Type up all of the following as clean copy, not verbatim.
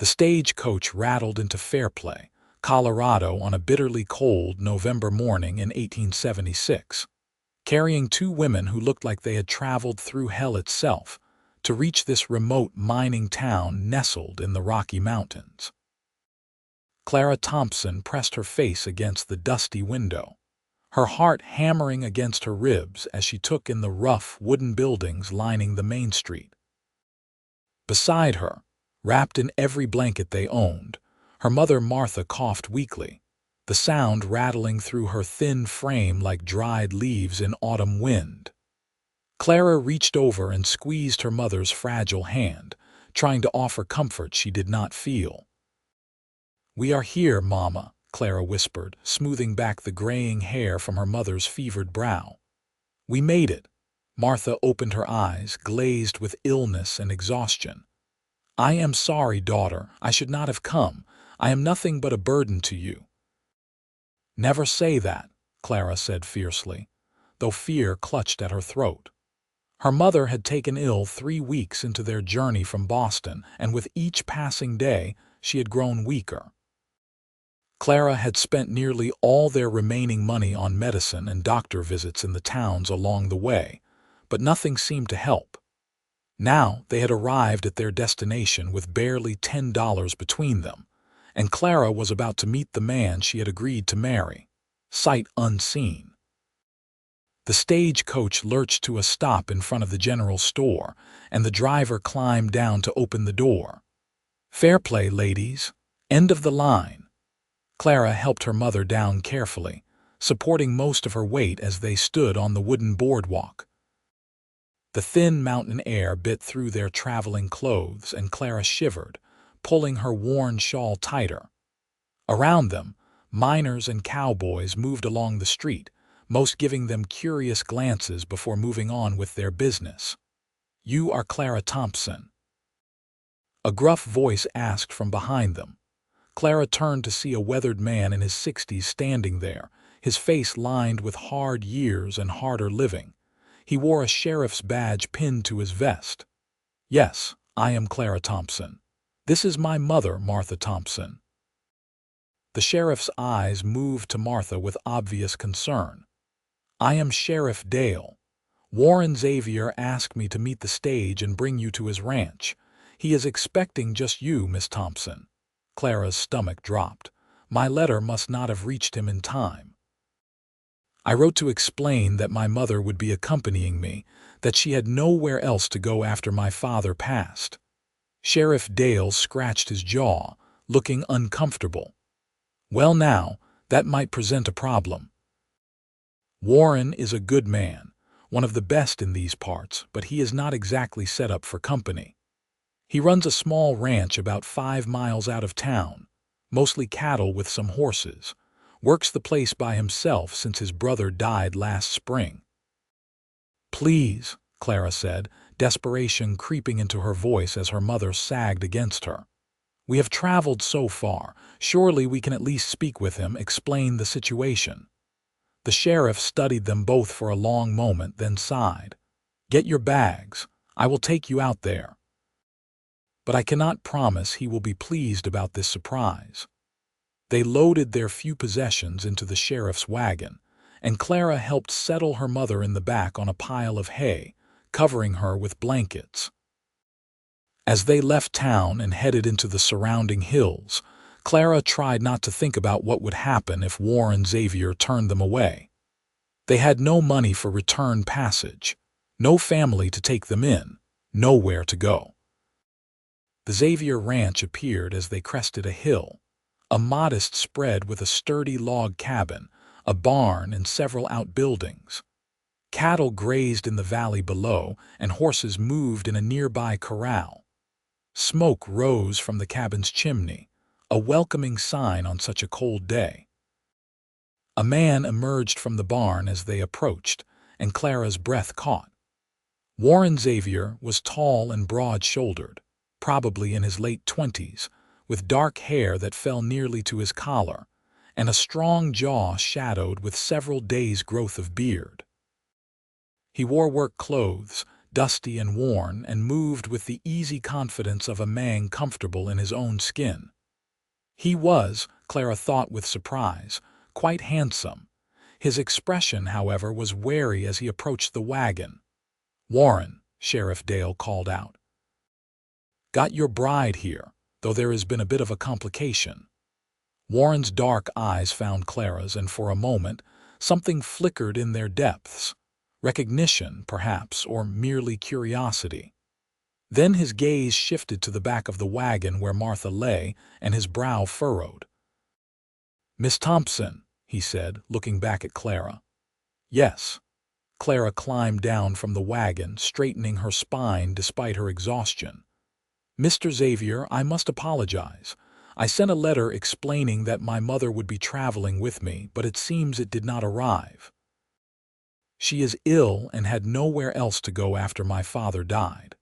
The stagecoach rattled into Fairplay, Colorado on a bitterly cold November morning in 1876, carrying two women who looked like they had traveled through hell itself to reach this remote mining town nestled in the Rocky Mountains. Clara Thompson pressed her face against the dusty window, her heart hammering against her ribs as she took in the rough wooden buildings lining the main street. Beside her, wrapped in every blanket they owned, her mother Martha coughed weakly, the sound rattling through her thin frame like dried leaves in autumn wind. Clara reached over and squeezed her mother's fragile hand, trying to offer comfort she did not feel. "We are here, Mama," Clara whispered, smoothing back the graying hair from her mother's fevered brow. "We made it." Martha opened her eyes, glazed with illness and exhaustion. "I am sorry, daughter. I should not have come. I am nothing but a burden to you." "Never say that," Clara said fiercely, though fear clutched at her throat. Her mother had taken ill 3 weeks into their journey from Boston, and with each passing day she had grown weaker. Clara had spent nearly all their remaining money on medicine and doctor visits in the towns along the way, but nothing seemed to help. Now they had arrived at their destination with barely $10 between them, and Clara was about to meet the man she had agreed to marry, sight unseen. The stagecoach lurched to a stop in front of the general store, and the driver climbed down to open the door. "Fairplay, ladies. End of the line." Clara helped her mother down carefully, supporting most of her weight as they stood on the wooden boardwalk. The thin mountain air bit through their traveling clothes, and Clara shivered, pulling her worn shawl tighter. Around them, miners and cowboys moved along the street, most giving them curious glances before moving on with their business. "You are Clara Thompson?" a gruff voice asked from behind them. Clara turned to see a weathered man in his 60s standing there, his face lined with hard years and harder living. He wore a sheriff's badge pinned to his vest. "Yes, I am Clara Thompson. This is my mother, Martha Thompson." The sheriff's eyes moved to Martha with obvious concern. "I am Sheriff Dale. Warren Xavier asked me to meet the stage and bring you to his ranch. He is expecting just you, Miss Thompson." Clara's stomach dropped. My letter must not have reached him in time. "I wrote to explain that my mother would be accompanying me, that she had nowhere else to go after my father passed." Sheriff Dale scratched his jaw, looking uncomfortable. "Well now, that might present a problem. Warren is a good man, one of the best in these parts, but he is not exactly set up for company. He runs a small ranch about 5 miles out of town, mostly cattle with some horses, works the place by himself since his brother died last spring." "Please," Clara said, desperation creeping into her voice as her mother sagged against her. "We have traveled so far. Surely we can at least speak with him, explain the situation." The sheriff studied them both for a long moment, then sighed. "Get your bags. I will take you out there. But I cannot promise he will be pleased about this surprise." They loaded their few possessions into the sheriff's wagon, and Clara helped settle her mother in the back on a pile of hay, covering her with blankets. As they left town and headed into the surrounding hills, Clara tried not to think about what would happen if Warren Xavier turned them away. They had no money for return passage, no family to take them in, nowhere to go. The Xavier Ranch appeared as they crested a hill, a modest spread with a sturdy log cabin, a barn, and several outbuildings. Cattle grazed in the valley below, and horses moved in a nearby corral. Smoke rose from the cabin's chimney, a welcoming sign on such a cold day. A man emerged from the barn as they approached, and Clara's breath caught. Warren Xavier was tall and broad-shouldered, probably in his late 20s, with dark hair that fell nearly to his collar, and a strong jaw shadowed with several days' growth of beard. He wore work clothes, dusty and worn, and moved with the easy confidence of a man comfortable in his own skin. He was, Clara thought with surprise, quite handsome. His expression, however, was wary as he approached the wagon. "Warren," Sheriff Dale called out. "Got your bride here, though there has been a bit of a complication." Warren's dark eyes found Clara's, and for a moment something flickered in their depths. Recognition, perhaps, or merely curiosity. Then his gaze shifted to the back of the wagon where Martha lay, and his brow furrowed. "Miss Thompson," he said, looking back at Clara. "Yes." Clara climbed down from the wagon, straightening her spine despite her exhaustion. "Mr. Xavier, I must apologize. I sent a letter explaining that my mother would be traveling with me, but it seems it did not arrive. She is ill and had nowhere else to go after my father died.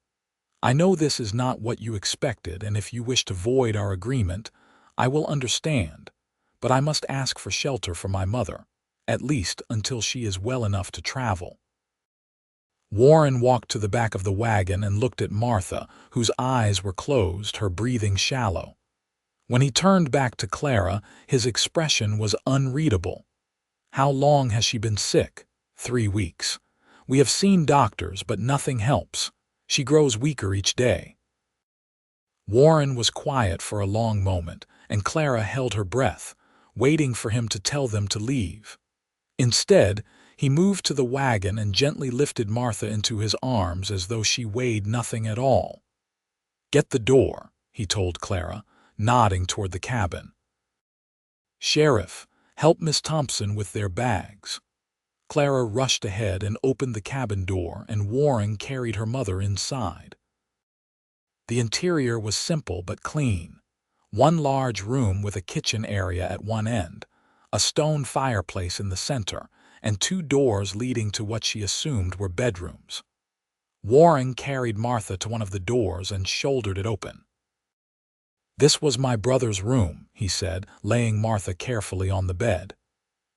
I know this is not what you expected, and if you wish to void our agreement, I will understand, but I must ask for shelter for my mother, at least until she is well enough to travel." Warren walked to the back of the wagon and looked at Martha, whose eyes were closed, her breathing shallow. When he turned back to Clara, his expression was unreadable. "How long has she been sick?" 3 weeks. "We have seen doctors, but nothing helps. She grows weaker each day." Warren was quiet for a long moment, and Clara held her breath, waiting for him to tell them to leave. Instead, he moved to the wagon and gently lifted Martha into his arms as though she weighed nothing at all. "Get the door," he told Clara, nodding toward the cabin. "Sheriff, help Miss Thompson with their bags." Clara rushed ahead and opened the cabin door, and Warren carried her mother inside. The interior was simple but clean. One large room with a kitchen area at one end, a stone fireplace in the center, and 2 doors leading to what she assumed were bedrooms. Warren carried Martha to one of the doors and shouldered it open. "This was my brother's room," he said, laying Martha carefully on the bed.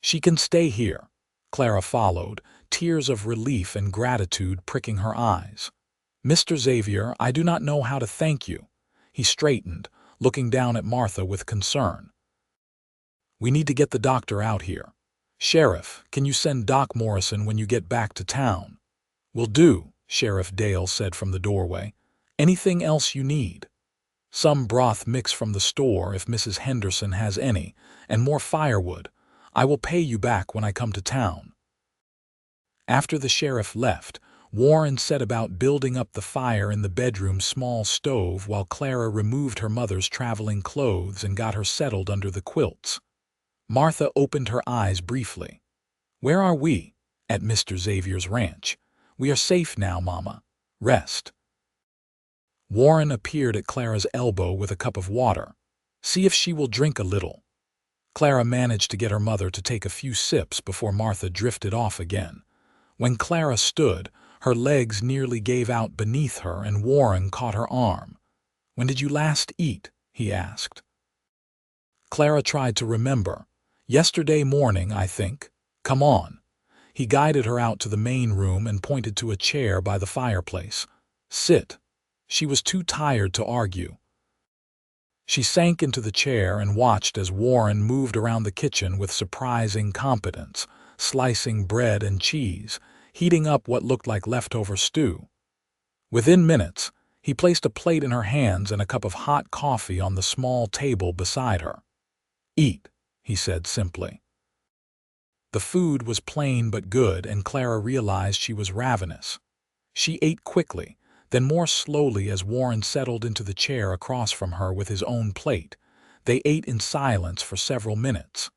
"She can stay here." Clara followed, tears of relief and gratitude pricking her eyes. "Mr. Xavier, I do not know how to thank you." He straightened, looking down at Martha with concern. "We need to get the doctor out here. Sheriff, can you send Doc Morrison when you get back to town?" "Will do," Sheriff Dale said from the doorway. "Anything else you need?" "Some broth mix from the store if Mrs. Henderson has any, and more firewood. I will pay you back when I come to town." After the sheriff left, Warren set about building up the fire in the bedroom's small stove while Clara removed her mother's traveling clothes and got her settled under the quilts. Martha opened her eyes briefly. "Where are we?" "At Mr. Xavier's ranch. We are safe now, Mama. Rest." Warren appeared at Clara's elbow with a cup of water. "See if she will drink a little." Clara managed to get her mother to take a few sips before Martha drifted off again. When Clara stood, her legs nearly gave out beneath her, and Warren caught her arm. "When did you last eat?" he asked. Clara tried to remember. "Yesterday morning, I think. Come on." He guided her out to the main room and pointed to a chair by the fireplace. "Sit." She was too tired to argue. She sank into the chair and watched as Warren moved around the kitchen with surprising competence, slicing bread and cheese, heating up what looked like leftover stew. Within minutes, he placed a plate in her hands and a cup of hot coffee on the small table beside her. "Eat," he said simply. The food was plain but good, and Clara realized she was ravenous. She ate quickly, then more slowly as Warren settled into the chair across from her with his own plate. They ate in silence for several minutes.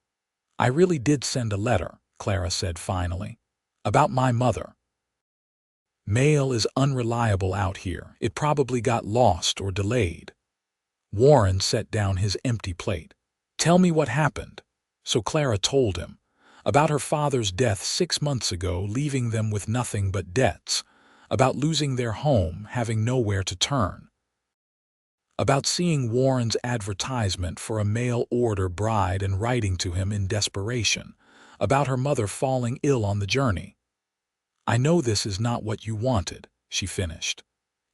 "I really did send a letter," Clara said finally, "about my mother. Mail is unreliable out here. It probably got lost or delayed." Warren set down his empty plate. "Tell me what happened." So Clara told him about her father's death 6 months ago, leaving them with nothing but debts, about losing their home, having nowhere to turn, about seeing Warren's advertisement for a mail-order bride and writing to him in desperation, about her mother falling ill on the journey. "I know this is not what you wanted," she finished.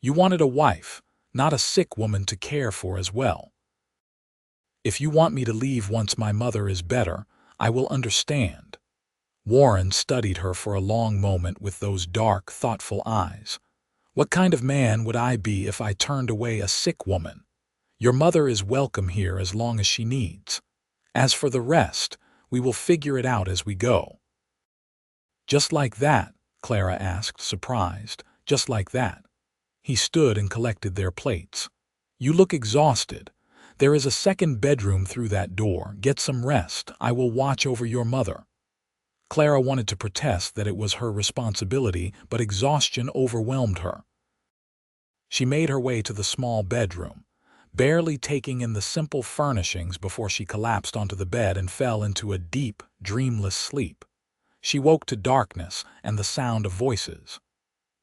You wanted a wife, not a sick woman to care for as well. If you want me to leave once my mother is better, I will understand. Warren studied her for a long moment with those dark, thoughtful eyes. What kind of man would I be if I turned away a sick woman? Your mother is welcome here as long as she needs. As for the rest, we will figure it out as we go. Just like that? Clara asked, surprised. Just like that. He stood and collected their plates. You look exhausted. There is a second bedroom through that door. Get some rest. I will watch over your mother. Clara wanted to protest that it was her responsibility, but exhaustion overwhelmed her. She made her way to the small bedroom, barely taking in the simple furnishings before she collapsed onto the bed and fell into a deep, dreamless sleep. She woke to darkness and the sound of voices.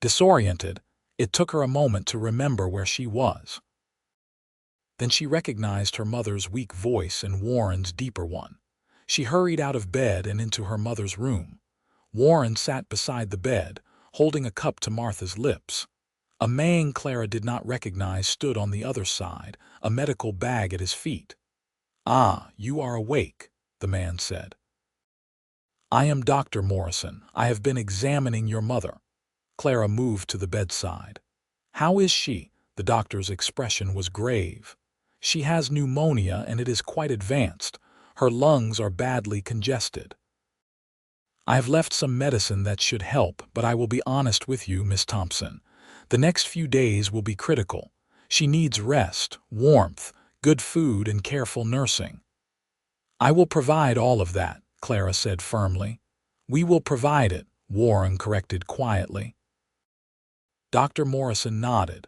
Disoriented, it took her a moment to remember where she was. Then she recognized her mother's weak voice and Warren's deeper one. She hurried out of bed and into her mother's room. Warren sat beside the bed, holding a cup to Martha's lips. A man Clara did not recognize stood on the other side, a medical bag at his feet. "Ah, you are awake," the man said. "I am Dr. Morrison. I have been examining your mother." Clara moved to the bedside. "How is she?" The doctor's expression was grave. "She has pneumonia and it is quite advanced. Her lungs are badly congested. I have left some medicine that should help, but I will be honest with you, Miss Thompson. The next few days will be critical. She needs rest, warmth, good food, and careful nursing." "I will provide all of that," Clara said firmly. "We will provide it," Warren corrected quietly. Dr. Morrison nodded.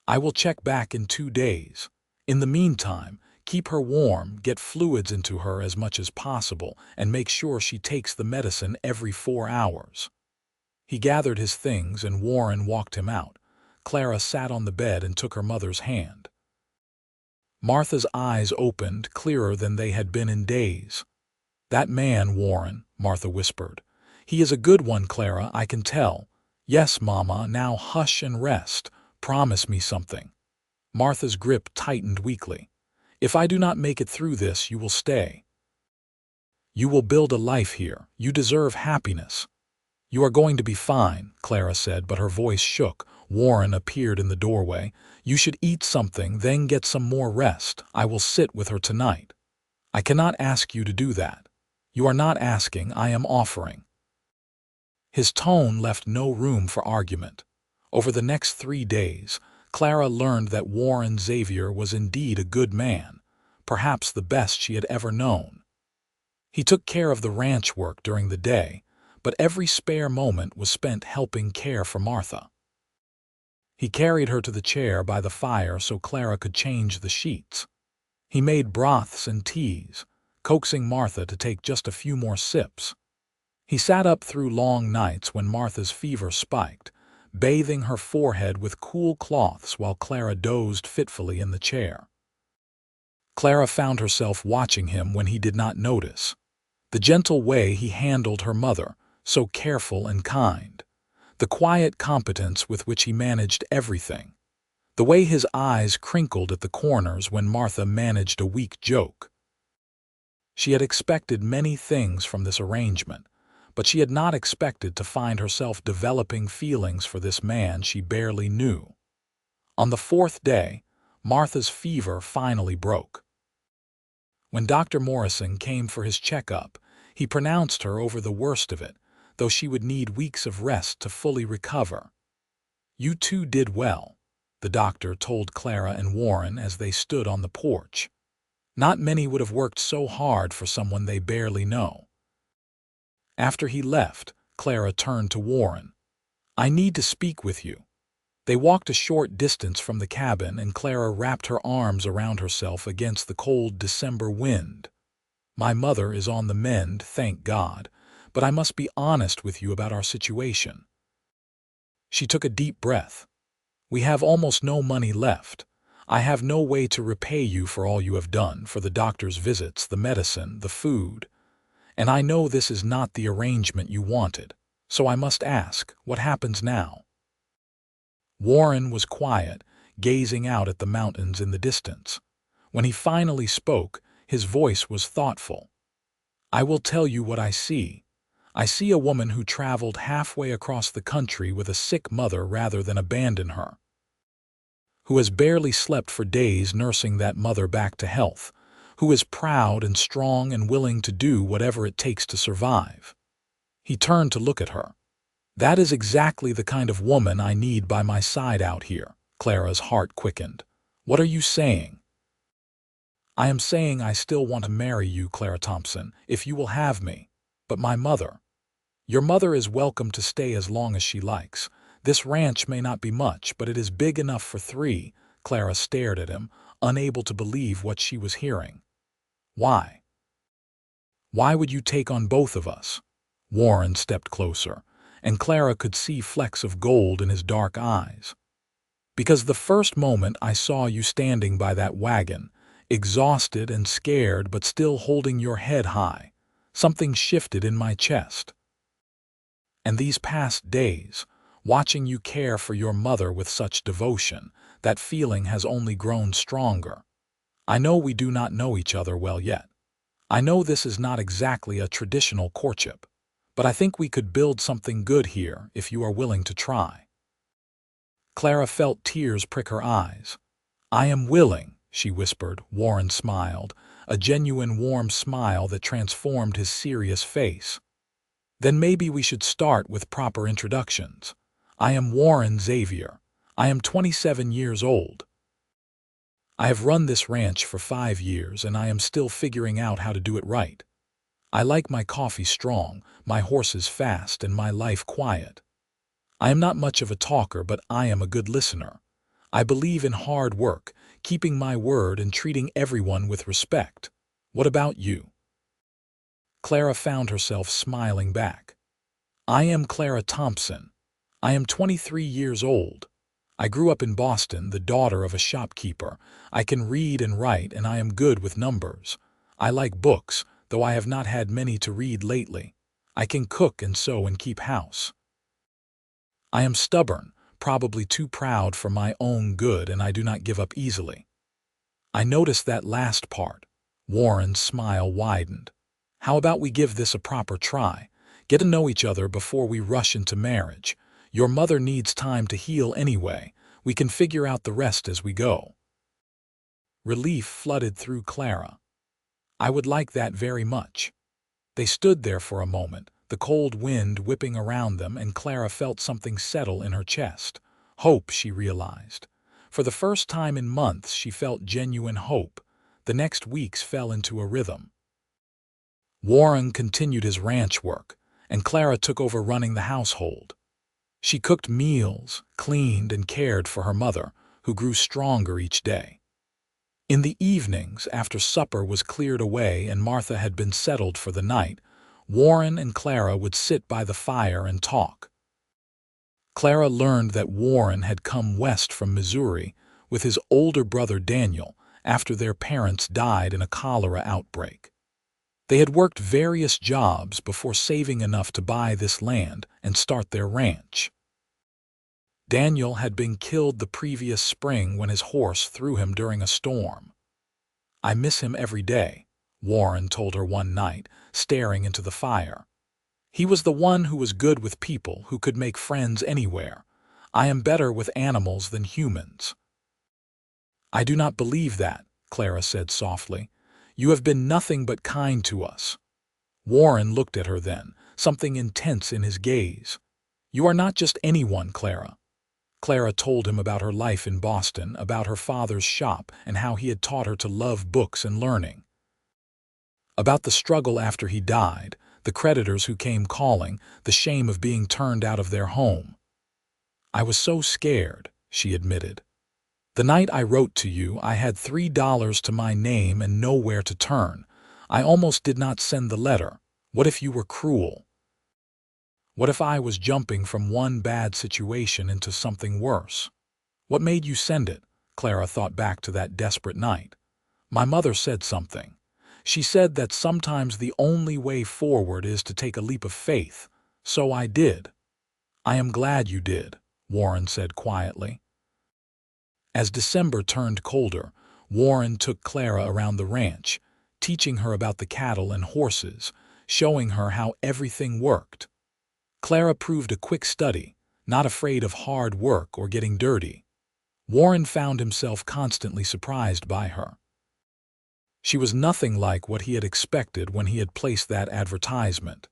"I will check back in 2 days. In the meantime, keep her warm, get fluids into her as much as possible, and make sure she takes the medicine every 4 hours." He gathered his things and Warren walked him out. Clara sat on the bed and took her mother's hand. Martha's eyes opened, clearer than they had been in days. "That man, Warren," Martha whispered. "He is a good one, Clara, I can tell." "Yes, Mama, now hush and rest. Promise me something." Martha's grip tightened weakly. "If I do not make it through this, you will stay. You will build a life here. You deserve happiness." "You are going to be fine," Clara said, but her voice shook. Warren appeared in the doorway. "You should eat something, then get some more rest. I will sit with her tonight." "I cannot ask you to do that." "You are not asking, I am offering." His tone left no room for argument. Over the next 3 days, Clara learned that Warren Xavier was indeed a good man, perhaps the best she had ever known. He took care of the ranch work during the day, but every spare moment was spent helping care for Martha. He carried her to the chair by the fire so Clara could change the sheets. He made broths and teas, coaxing Martha to take just a few more sips. He sat up through long nights when Martha's fever spiked, bathing her forehead with cool cloths while Clara dozed fitfully in the chair. Clara found herself watching him when he did not notice. The gentle way he handled her mother, so careful and kind. The quiet competence with which he managed everything. The way his eyes crinkled at the corners when Martha managed a weak joke. She had expected many things from this arrangement, but she had not expected to find herself developing feelings for this man she barely knew. On the 4th day, Martha's fever finally broke. When Dr. Morrison came for his checkup, he pronounced her over the worst of it, though she would need weeks of rest to fully recover. "You two did well," the doctor told Clara and Warren as they stood on the porch. "Not many would have worked so hard for someone they barely know." After he left, Clara turned to Warren. "I need to speak with you." They walked a short distance from the cabin and Clara wrapped her arms around herself against the cold December wind. "My mother is on the mend, thank God, but I must be honest with you about our situation." She took a deep breath. "We have almost no money left. I have no way to repay you for all you have done, for the doctor's visits, the medicine, the food. And I know this is not the arrangement you wanted. So I must ask, what happens now?" Warren was quiet, gazing out at the mountains in the distance. When he finally spoke, his voice was thoughtful. "I will tell you what I see. I see a woman who traveled halfway across the country with a sick mother rather than abandon her, who has barely slept for days nursing that mother back to health, who is proud and strong and willing to do whatever it takes to survive." He turned to look at her. "That is exactly the kind of woman I need by my side out here." Clara's heart quickened. "What are you saying?" "I am saying I still want to marry you, Clara Thompson, if you will have me. But my mother. Your mother is welcome to stay as long as she likes. This ranch may not be much, but it is big enough for three." Clara stared at him, unable to believe what she was hearing. "Why? Why would you take on both of us?" Warren stepped closer, and Clara could see flecks of gold in his dark eyes. "Because the first moment I saw you standing by that wagon, exhausted and scared but still holding your head high, something shifted in my chest. And these past days, watching you care for your mother with such devotion, that feeling has only grown stronger. I know we do not know each other well yet. I know this is not exactly a traditional courtship, but I think we could build something good here if you are willing to try." Clara felt tears prick her eyes. "I am willing," she whispered. Warren smiled, a genuine warm smile that transformed his serious face. "Then maybe we should start with proper introductions. I am Warren Xavier. I am 27 years old. I have run this ranch for 5 years and I am still figuring out how to do it right. I like my coffee strong, my horses fast, and my life quiet. I am not much of a talker, but I am a good listener. I believe in hard work, keeping my word, and treating everyone with respect. What about you?" Clara found herself smiling back. "I am Clara Thompson. I am 23 years old. I grew up in Boston, the daughter of a shopkeeper. I can read and write, and I am good with numbers. I like books, though I have not had many to read lately. I can cook and sew and keep house. I am stubborn, probably too proud for my own good, and I do not give up easily." "I noticed that last part." Warren's smile widened. "How about we give this a proper try? Get to know each other before we rush into marriage. Your mother needs time to heal anyway. We can figure out the rest as we go." Relief flooded through Clara. "I would like that very much." They stood there for a moment, the cold wind whipping around them, and Clara felt something settle in her chest. Hope, she realized. For the first time in months, she felt genuine hope. The next weeks fell into a rhythm. Warren continued his ranch work, and Clara took over running the household. She cooked meals, cleaned, and cared for her mother, who grew stronger each day. In the evenings, after supper was cleared away and Martha had been settled for the night, Warren and Clara would sit by the fire and talk. Clara learned that Warren had come west from Missouri with his older brother Daniel after their parents died in a cholera outbreak. They had worked various jobs before saving enough to buy this land and start their ranch. Daniel had been killed the previous spring when his horse threw him during a storm. "I miss him every day," Warren told her one night, staring into the fire. "He was the one who was good with people, who could make friends anywhere. I am better with animals than humans." "I do not believe that," Clara said softly. "You have been nothing but kind to us." Warren looked at her then, something intense in his gaze. "You are not just anyone, Clara." Clara told him about her life in Boston, about her father's shop and how he had taught her to love books and learning. About the struggle after he died, the creditors who came calling, the shame of being turned out of their home. "I was so scared," she admitted. "The night I wrote to you, I had $3 to my name and nowhere to turn. I almost did not send the letter. What if you were cruel? What if I was jumping from one bad situation into something worse? What made you send it?" Clara thought back to that desperate night. "My mother said something. She said that sometimes the only way forward is to take a leap of faith. So I did." "I am glad you did," Warren said quietly. As December turned colder, Warren took Clara around the ranch, teaching her about the cattle and horses, showing her how everything worked. Clara proved a quick study, not afraid of hard work or getting dirty. Warren found himself constantly surprised by her. She was nothing like what he had expected when he had placed that advertisement.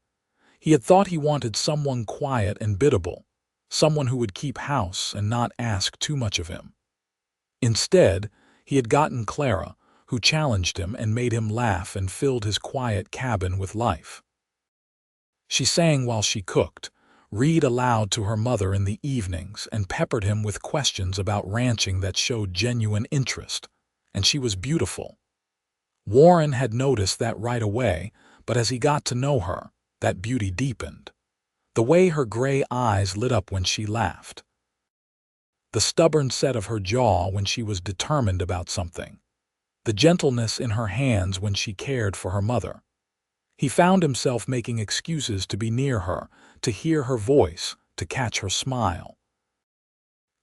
He had thought he wanted someone quiet and biddable, someone who would keep house and not ask too much of him. Instead, he had gotten Clara, who challenged him and made him laugh and filled his quiet cabin with life. She sang while she cooked, read aloud to her mother in the evenings, and peppered him with questions about ranching that showed genuine interest. And she was beautiful. Warren had noticed that right away, but as he got to know her, that beauty deepened. The way her gray eyes lit up when she laughed. The stubborn set of her jaw when she was determined about something. The gentleness in her hands when she cared for her mother. He found himself making excuses to be near her, to hear her voice, to catch her smile.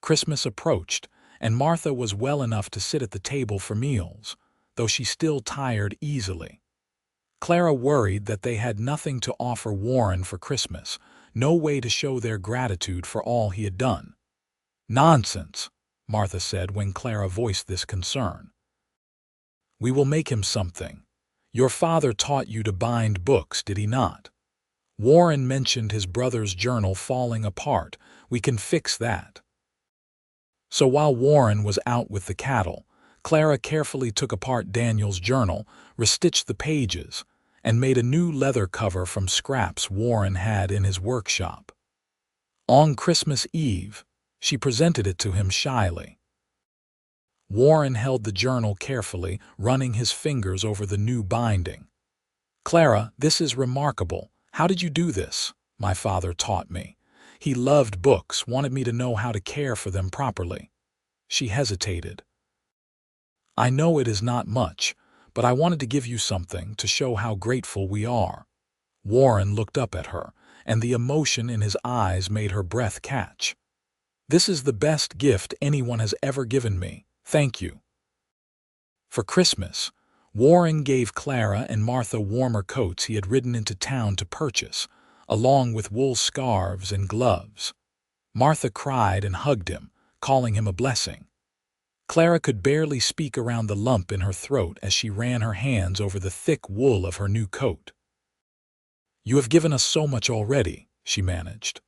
Christmas approached, and Martha was well enough to sit at the table for meals, though she still tired easily. Clara worried that they had nothing to offer Warren for Christmas, no way to show their gratitude for all he had done. "Nonsense," Martha said when Clara voiced this concern. "We will make him something. Your father taught you to bind books, did he not? Warren mentioned his brother's journal falling apart. We can fix that." So while Warren was out with the cattle, Clara carefully took apart Daniel's journal, restitched the pages, and made a new leather cover from scraps Warren had in his workshop. On Christmas Eve, she presented it to him shyly. Warren held the journal carefully, running his fingers over the new binding. "Clara, this is remarkable. How did you do this? My father taught me. He loved books, wanted me to know how to care for them properly." She hesitated. "I know it is not much, but I wanted to give you something to show how grateful we are." Warren looked up at her, and the emotion in his eyes made her breath catch. "This is the best gift anyone has ever given me. Thank you." For Christmas, Warren gave Clara and Martha warmer coats he had ridden into town to purchase, along with wool scarves and gloves. Martha cried and hugged him, calling him a blessing. Clara could barely speak around the lump in her throat as she ran her hands over the thick wool of her new coat. "You have given us so much already," she managed.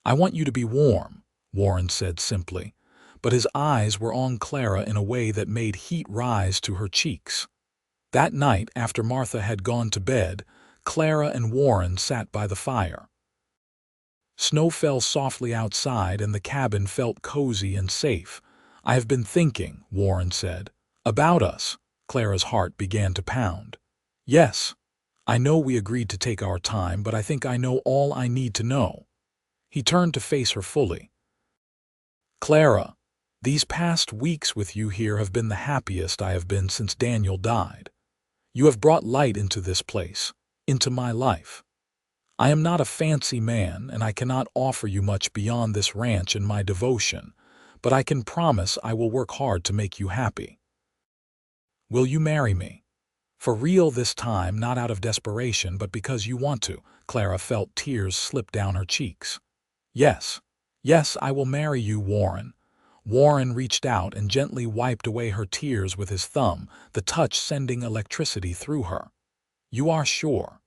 "I want you to be warm," Warren said simply, but his eyes were on Clara in a way that made heat rise to her cheeks. That night, after Martha had gone to bed, Clara and Warren sat by the fire. Snow fell softly outside and the cabin felt cozy and safe. "I have been thinking," Warren said, "about us." Clara's heart began to pound. "Yes, I know we agreed to take our time, but I think I know all I need to know." He turned to face her fully. "Clara, these past weeks with you here have been the happiest I have been since Daniel died. You have brought light into this place, into my life. I am not a fancy man, and I cannot offer you much beyond this ranch and my devotion, but I can promise I will work hard to make you happy. Will you marry me? For real this time, not out of desperation, but because you want to." Clara felt tears slip down her cheeks. "Yes, yes, I will marry you, Warren." Warren reached out and gently wiped away her tears with his thumb, the touch sending electricity through her. "You are sure?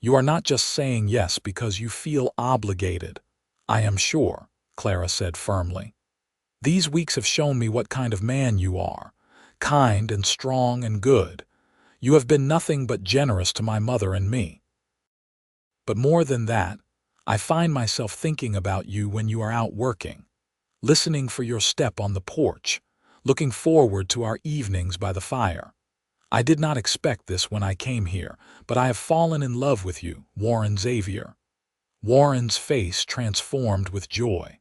You are not just saying yes because you feel obligated." "I am sure," Clara said firmly. "These weeks have shown me what kind of man you are, kind and strong and good. You have been nothing but generous to my mother and me. But more than that, I find myself thinking about you when you are out working, listening for your step on the porch, looking forward to our evenings by the fire. I did not expect this when I came here, but I have fallen in love with you, Warren Xavier." Warren's face transformed with joy.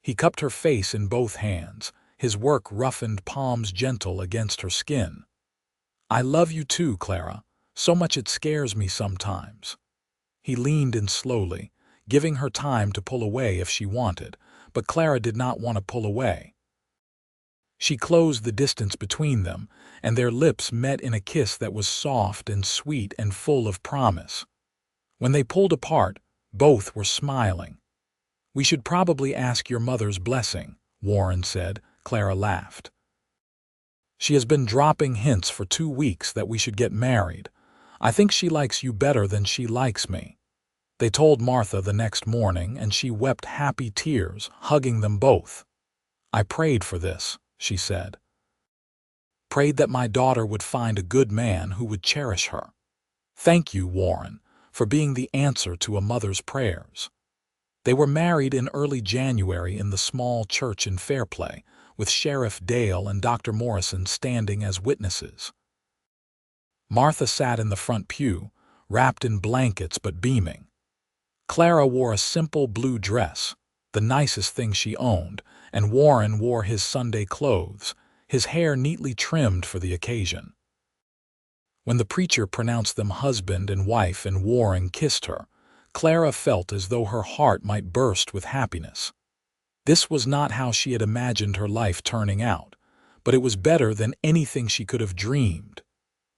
He cupped her face in both hands, his work-roughened palms gentle against her skin. "I love you too, Clara, so much it scares me sometimes." He leaned in slowly, giving her time to pull away if she wanted, but Clara did not want to pull away. She closed the distance between them, and their lips met in a kiss that was soft and sweet and full of promise. When they pulled apart, both were smiling. "We should probably ask your mother's blessing," Warren said. Clara laughed. "She has been dropping hints for 2 weeks that we should get married. I think she likes you better than she likes me." They told Martha the next morning, and she wept happy tears, hugging them both. "I prayed for this," she said. "Prayed that my daughter would find a good man who would cherish her. Thank you, Warren, for being the answer to a mother's prayers." They were married in early January in the small church in Fairplay, with Sheriff Dale and Dr. Morrison standing as witnesses. Martha sat in the front pew, wrapped in blankets but beaming. Clara wore a simple blue dress, the nicest thing she owned, and Warren wore his Sunday clothes, his hair neatly trimmed for the occasion. When the preacher pronounced them husband and wife and Warren kissed her, Clara felt as though her heart might burst with happiness. This was not how she had imagined her life turning out, but it was better than anything she could have dreamed.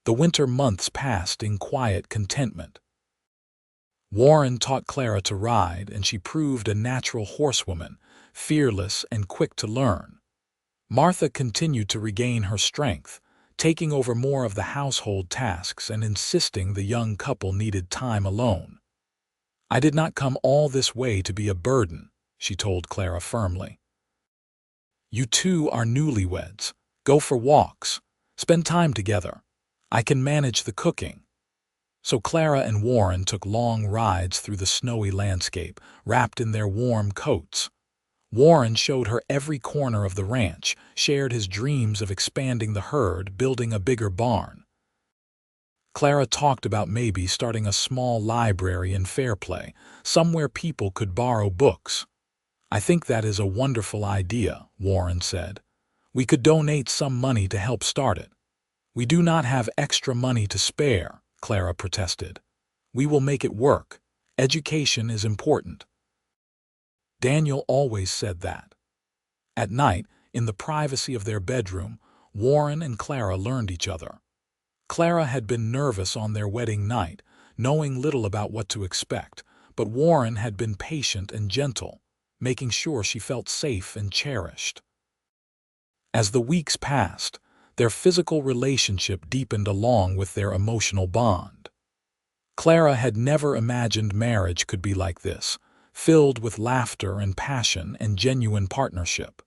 The winter months passed in quiet contentment. Warren taught Clara to ride, and she proved a natural horsewoman, fearless and quick to learn. Martha continued to regain her strength, taking over more of the household tasks and insisting the young couple needed time alone. "I did not come all this way to be a burden," she told Clara firmly. "You two are newlyweds. Go for walks. Spend time together. I can manage the cooking." So Clara and Warren took long rides through the snowy landscape, wrapped in their warm coats. Warren showed her every corner of the ranch, shared his dreams of expanding the herd, building a bigger barn. Clara talked about maybe starting a small library in Fairplay, somewhere people could borrow books. "I think that is a wonderful idea," Warren said. "We could donate some money to help start it." "We do not have extra money to spare," Clara protested. "We will make it work. Education is important." Daniel always said that. At night, in the privacy of their bedroom, Warren and Clara learned each other. Clara had been nervous on their wedding night, knowing little about what to expect, but Warren had been patient and gentle, making sure she felt safe and cherished. As the weeks passed, their physical relationship deepened along with their emotional bond. Clara had never imagined marriage could be like this, filled with laughter and passion and genuine partnership.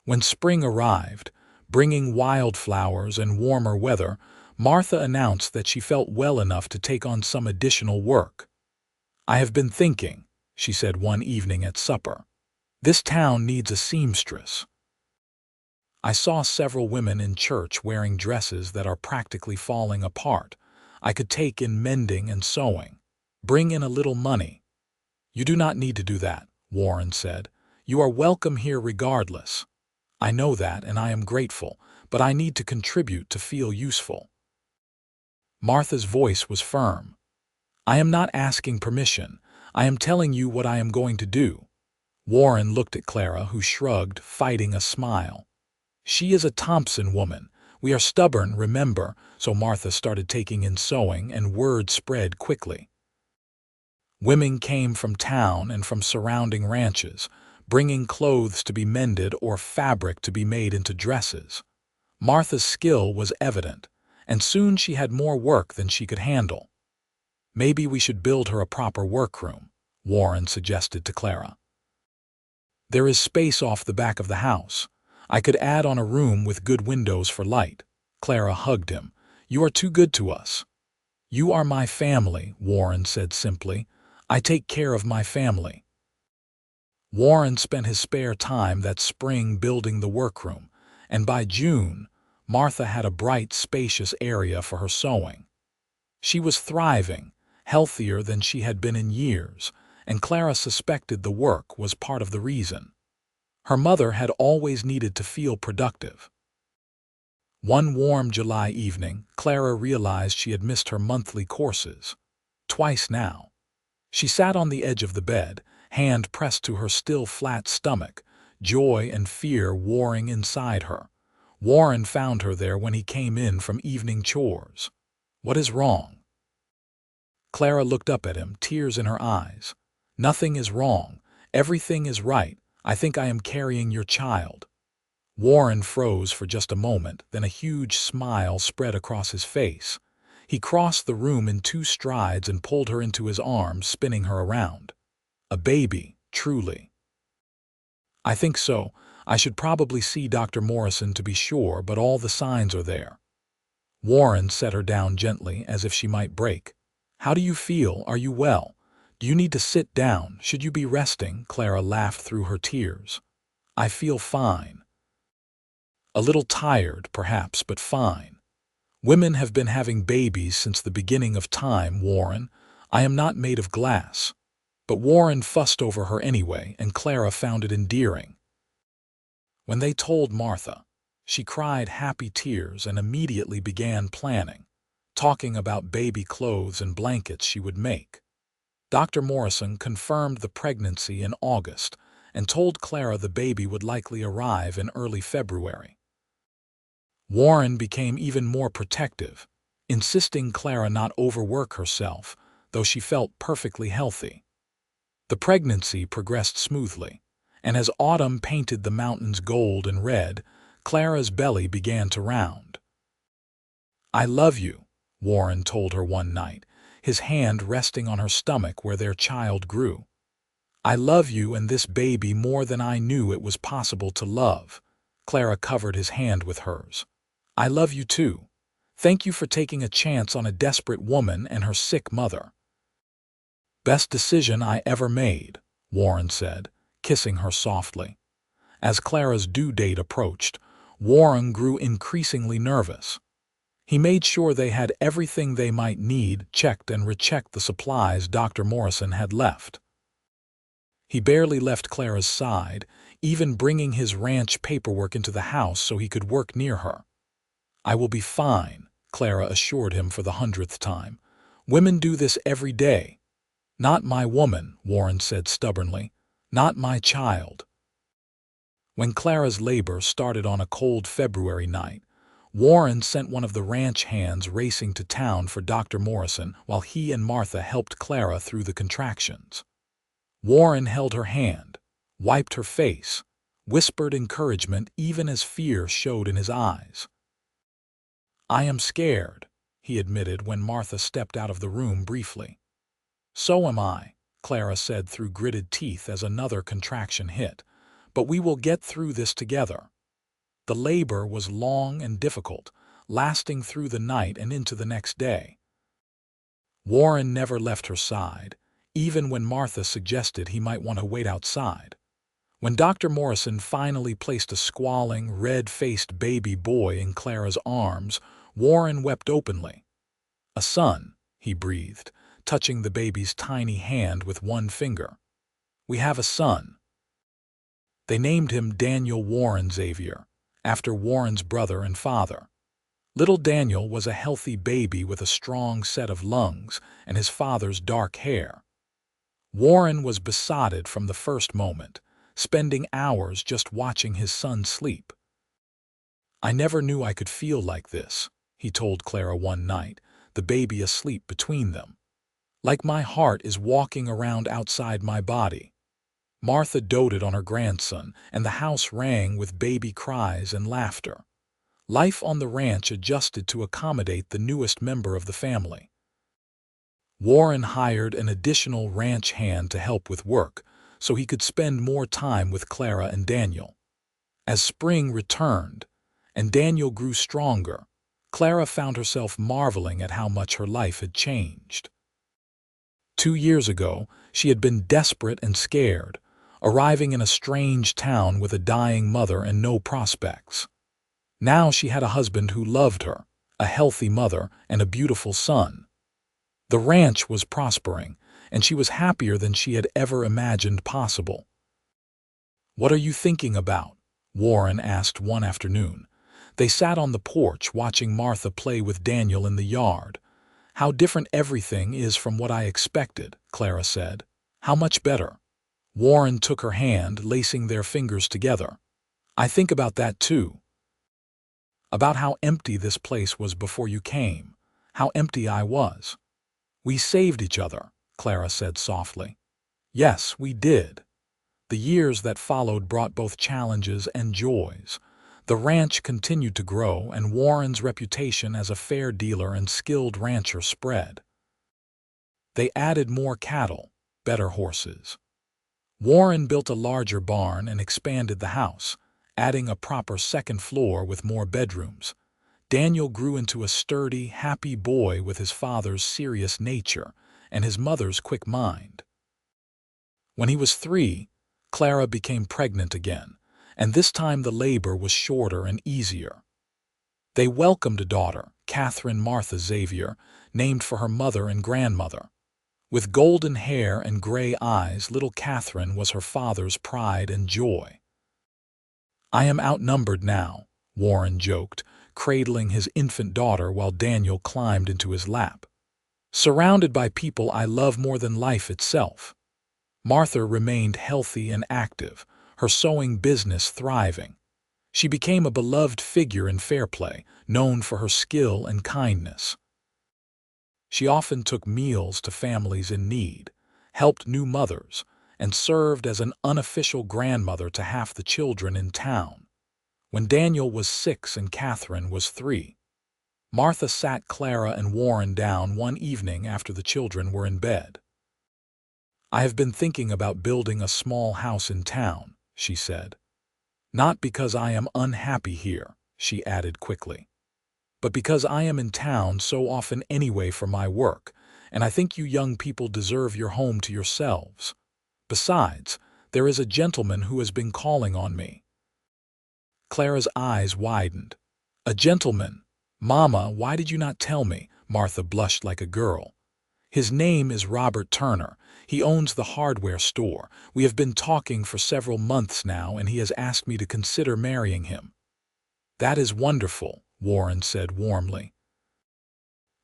When spring arrived, bringing wildflowers and warmer weather, Martha announced that she felt well enough to take on some additional work. "I have been thinking," she said one evening at supper. "This town needs a seamstress. I saw several women in church wearing dresses that are practically falling apart. I could take in mending and sewing. Bring in a little money." "You do not need to do that," Warren said. "You are welcome here regardless. I know that, and I am grateful, but I need to contribute to feel useful." Martha's voice was firm. "I am not asking permission. I am telling you what I am going to do." Warren looked at Clara, who shrugged, fighting a smile. "She is a Thompson woman. We are stubborn, remember," so Martha started taking in sewing, and word spread quickly. Women came from town and from surrounding ranches, bringing clothes to be mended or fabric to be made into dresses. Martha's skill was evident, and soon she had more work than she could handle. "Maybe we should build her a proper workroom," Warren suggested to Clara. "There is space off the back of the house. I could add on a room with good windows for light." Clara hugged him. "You are too good to us." "You are my family," Warren said simply. "I take care of my family." Warren spent his spare time that spring building the workroom, and by June, Martha had a bright, spacious area for her sewing. She was thriving, healthier than she had been in years, and Clara suspected the work was part of the reason. Her mother had always needed to feel productive. One warm July evening, Clara realized she had missed her monthly courses. Twice now. She sat on the edge of the bed, hand pressed to her still flat stomach, joy and fear warring inside her. Warren found her there when he came in from evening chores. "What is wrong?" Clara looked up at him, tears in her eyes. "Nothing is wrong. Everything is right. I think I am carrying your child." Warren froze for just a moment, then a huge smile spread across his face. He crossed the room in 2 strides and pulled her into his arms, spinning her around. "A baby, truly." "I think so. I should probably see Dr. Morrison to be sure, but all the signs are there." Warren set her down gently, as if she might break. "How do you feel? Are you well? Do you need to sit down? Should you be resting?" Clara laughed through her tears. "I feel fine. A little tired, perhaps, but fine. Women have been having babies since the beginning of time, Warren. I am not made of glass." But Warren fussed over her anyway, and Clara found it endearing. When they told Martha, she cried happy tears and immediately began planning, talking about baby clothes and blankets she would make. Dr. Morrison confirmed the pregnancy in August and told Clara the baby would likely arrive in early February. Warren became even more protective, insisting Clara not overwork herself, though she felt perfectly healthy. The pregnancy progressed smoothly, and as autumn painted the mountains gold and red, Clara's belly began to round. "I love you," Warren told her one night, his hand resting on her stomach where their child grew. "I love you and this baby more than I knew it was possible to love." Clara covered his hand with hers. "I love you too. Thank you for taking a chance on a desperate woman and her sick mother." "Best decision I ever made," Warren said, kissing her softly. As Clara's due date approached, Warren grew increasingly nervous. He made sure they had everything they might need, checked and rechecked the supplies Dr. Morrison had left. He barely left Clara's side, even bringing his ranch paperwork into the house so he could work near her. "I will be fine," Clara assured him for the 100th time. "Women do this every day." "Not my woman," Warren said stubbornly. "Not my child." When Clara's labor started on a cold February night, Warren sent one of the ranch hands racing to town for Dr. Morrison while he and Martha helped Clara through the contractions. Warren held her hand, wiped her face, whispered encouragement even as fear showed in his eyes. "I am scared," he admitted when Martha stepped out of the room briefly. "So am I," Clara said through gritted teeth as another contraction hit. "But we will get through this together." The labor was long and difficult, lasting through the night and into the next day. Warren never left her side, even when Martha suggested he might want to wait outside. When Dr. Morrison finally placed a squalling, red-faced baby boy in Clara's arms, Warren wept openly. "A son," he breathed, touching the baby's tiny hand with one finger. "We have a son." They named him Daniel Warren Xavier, after Warren's brother and father. Little Daniel was a healthy baby with a strong set of lungs and his father's dark hair. Warren was besotted from the first moment, spending hours just watching his son sleep. "I never knew I could feel like this," he told Clara one night, the baby asleep between them. "Like my heart is walking around outside my body." Martha doted on her grandson, and the house rang with baby cries and laughter. Life on the ranch adjusted to accommodate the newest member of the family. Warren hired an additional ranch hand to help with work, so he could spend more time with Clara and Daniel. As spring returned, and Daniel grew stronger, Clara found herself marveling at how much her life had changed. 2 years ago, she had been desperate and scared, arriving in a strange town with a dying mother and no prospects. Now she had a husband who loved her, a healthy mother, and a beautiful son. The ranch was prospering, and she was happier than she had ever imagined possible. "What are you thinking about?" Warren asked one afternoon. They sat on the porch watching Martha play with Daniel in the yard. How different everything is from what I expected, Clara said. How much better. Warren took her hand, lacing their fingers together. I think about that too. About how empty this place was before you came. How empty I was. We saved each other, Clara said softly. Yes, we did. The years that followed brought both challenges and joys. The ranch continued to grow, and Warren's reputation as a fair dealer and skilled rancher spread. They added more cattle, better horses. Warren built a larger barn and expanded the house, adding a proper second floor with more bedrooms. Daniel grew into a sturdy, happy boy with his father's serious nature and his mother's quick mind. When he was 3, Clara became pregnant again, and this time the labor was shorter and easier. They welcomed a daughter, Catherine Martha Xavier, named for her mother and grandmother. With golden hair and gray eyes, little Catherine was her father's pride and joy. I am outnumbered now, Warren joked, cradling his infant daughter while Daniel climbed into his lap. Surrounded by people I love more than life itself. Martha remained healthy and active, her sewing business thriving. She became a beloved figure in Fairplay, known for her skill and kindness. She often took meals to families in need, helped new mothers, and served as an unofficial grandmother to half the children in town. When Daniel was 6 and Catherine was 3, Martha sat Clara and Warren down one evening after the children were in bed. I have been thinking about building a small house in town, she said. Not because I am unhappy here, she added quickly, but because I am in town so often anyway for my work, and I think you young people deserve your home to yourselves. Besides, there is a gentleman who has been calling on me. Clara's eyes widened. A gentleman? Mama, why did you not tell me? Martha blushed like a girl. His name is Robert Turner. He owns the hardware store. We have been talking for several months now, and he has asked me to consider marrying him. That is wonderful, Warren said warmly.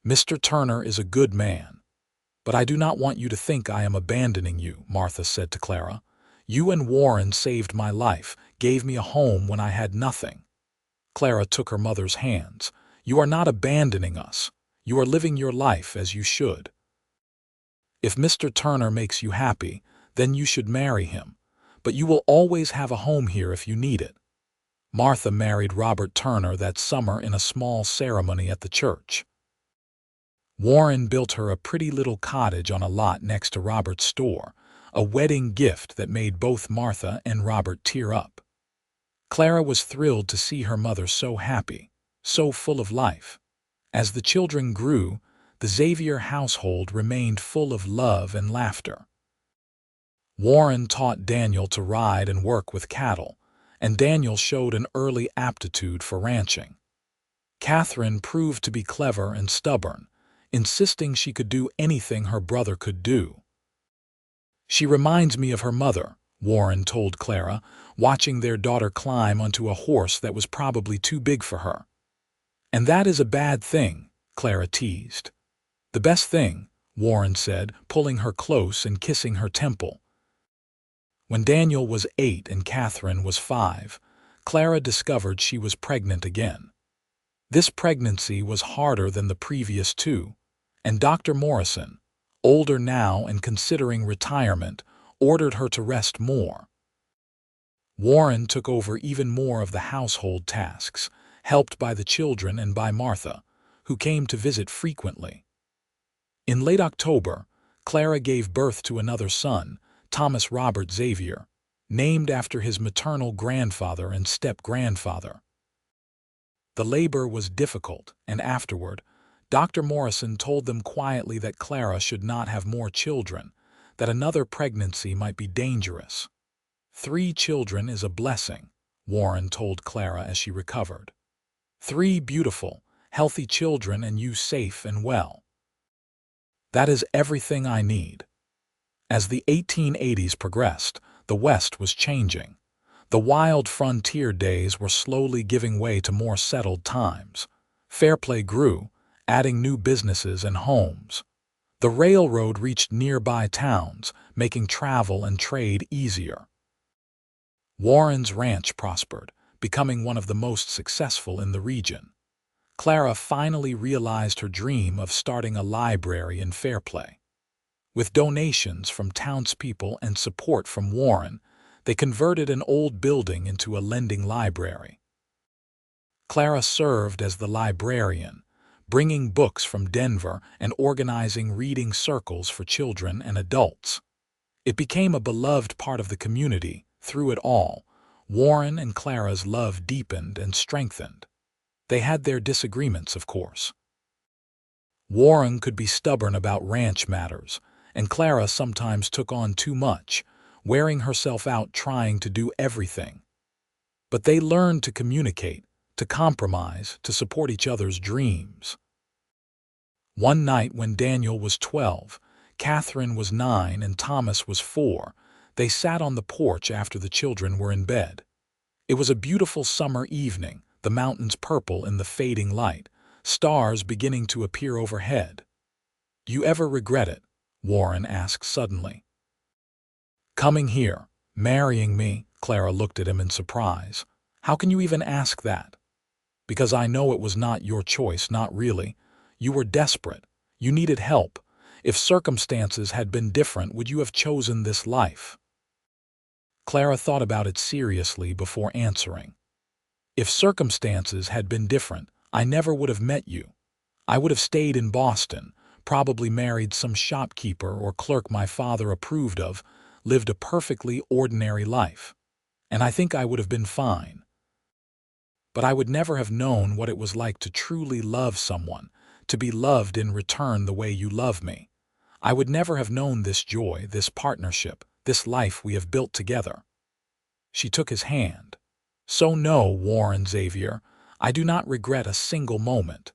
Mr. Turner is a good man. But I do not want you to think I am abandoning you, Martha said to Clara. You and Warren saved my life, gave me a home when I had nothing. Clara took her mother's hands. You are not abandoning us. You are living your life as you should. If Mr. Turner makes you happy, then you should marry him. But you will always have a home here if you need it. Martha married Robert Turner that summer in a small ceremony at the church. Warren built her a pretty little cottage on a lot next to Robert's store, a wedding gift that made both Martha and Robert tear up. Clara was thrilled to see her mother so happy, so full of life. As the children grew, the Xavier household remained full of love and laughter. Warren taught Daniel to ride and work with cattle, and Daniel showed an early aptitude for ranching. Catherine proved to be clever and stubborn, insisting she could do anything her brother could do. She reminds me of her mother, Warren told Clara, watching their daughter climb onto a horse that was probably too big for her. And that is a bad thing, Clara teased. The best thing, Warren said, pulling her close and kissing her temple. When Daniel was 8 and Catherine was 5, Clara discovered she was pregnant again. This pregnancy was harder than the previous 2, and Dr. Morrison, older now and considering retirement, ordered her to rest more. Warren took over even more of the household tasks, helped by the children and by Martha, who came to visit frequently. In late October, Clara gave birth to another son, Thomas Robert Xavier, named after his maternal grandfather and step-grandfather. The labor was difficult, and afterward, Dr. Morrison told them quietly that Clara should not have more children, that another pregnancy might be dangerous. 3 children is a blessing, Warren told Clara as she recovered. 3 beautiful, healthy children and you safe and well. That is everything I need. As the 1880s progressed, the West was changing. The wild frontier days were slowly giving way to more settled times. Fairplay grew, adding new businesses and homes. The railroad reached nearby towns, making travel and trade easier. Warren's ranch prospered, becoming one of the most successful in the region. Clara finally realized her dream of starting a library in Fairplay. With donations from townspeople and support from Warren, they converted an old building into a lending library. Clara served as the librarian, bringing books from Denver and organizing reading circles for children and adults. It became a beloved part of the community. Through it all, Warren and Clara's love deepened and strengthened. They had their disagreements, of course. Warren could be stubborn about ranch matters, and Clara sometimes took on too much, wearing herself out trying to do everything. But they learned to communicate, to compromise, to support each other's dreams. One night when Daniel was 12, Catherine was 9, and Thomas was 4, they sat on the porch after the children were in bed. It was a beautiful summer evening, the mountains purple in the fading light, stars beginning to appear overhead. "Do you ever regret it?" Warren asked suddenly. "Coming here, marrying me?" Clara looked at him in surprise. "How can you even ask that?" "Because I know it was not your choice, not really. You were desperate. You needed help. If circumstances had been different, would you have chosen this life?" Clara thought about it seriously before answering. "If circumstances had been different, I never would have met you. I would have stayed in Boston, probably married some shopkeeper or clerk my father approved of, lived a perfectly ordinary life. And I think I would have been fine. But I would never have known what it was like to truly love someone, to be loved in return the way you love me. I would never have known this joy, this partnership, this life we have built together." She took his hand. "So no, Warren Xavier, I do not regret a single moment.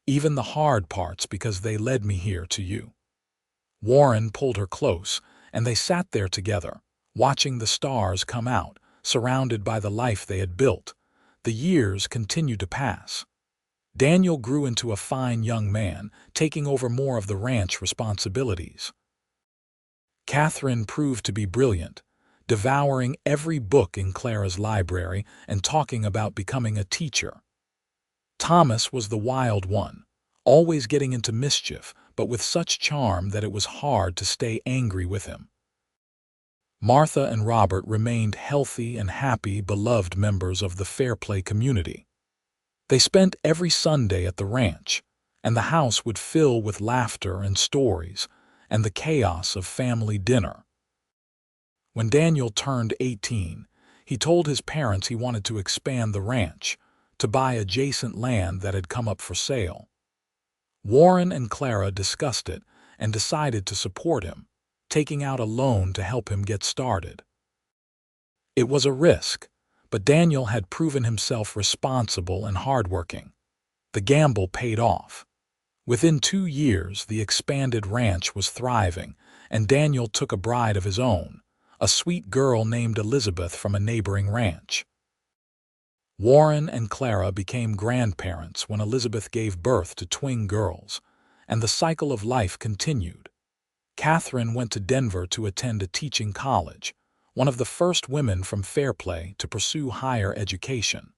Even the hard parts, because they led me here to you." Warren pulled her close, and they sat there together, watching the stars come out, surrounded by the life they had built. The years continued to pass. Daniel grew into a fine young man, taking over more of the ranch responsibilities. Catherine proved to be brilliant, devouring every book in Clara's library and talking about becoming a teacher. Thomas was the wild one, always getting into mischief, but with such charm that it was hard to stay angry with him. Martha and Robert remained healthy and happy, beloved members of the Fairplay community. They spent every Sunday at the ranch, and the house would fill with laughter and stories, and the chaos of family dinner. When Daniel turned 18, he told his parents he wanted to expand the ranch, to buy adjacent land that had come up for sale. Warren and Clara discussed it and decided to support him, taking out a loan to help him get started. It was a risk, but Daniel had proven himself responsible and hardworking. The gamble paid off. Within 2 years, the expanded ranch was thriving, and Daniel took a bride of his own, a sweet girl named Elizabeth from a neighboring ranch. Warren and Clara became grandparents when Elizabeth gave birth to twin girls, and the cycle of life continued. Catherine went to Denver to attend a teaching college, one of the first women from Fairplay to pursue higher education.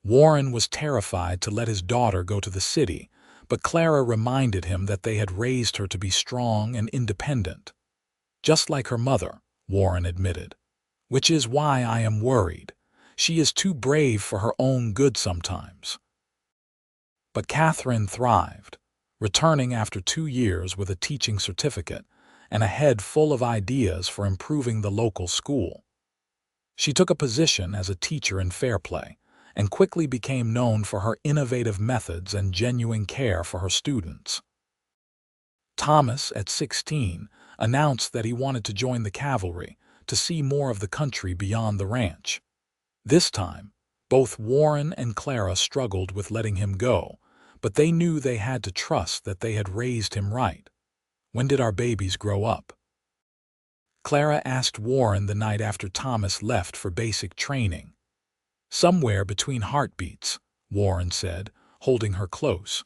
Warren was terrified to let his daughter go to the city, but Clara reminded him that they had raised her to be strong and independent. "Just like her mother," Warren admitted. "Which is why I am worried. She is too brave for her own good sometimes." But Catherine thrived, returning after 2 years with a teaching certificate and a head full of ideas for improving the local school. She took a position as a teacher in Fairplay and quickly became known for her innovative methods and genuine care for her students. Thomas, at 16, announced that he wanted to join the cavalry to see more of the country beyond the ranch. This time, both Warren and Clara struggled with letting him go, but they knew they had to trust that they had raised him right. "When did our babies grow up?" Clara asked Warren the night after Thomas left for basic training. "Somewhere between heartbeats," Warren said, holding her close.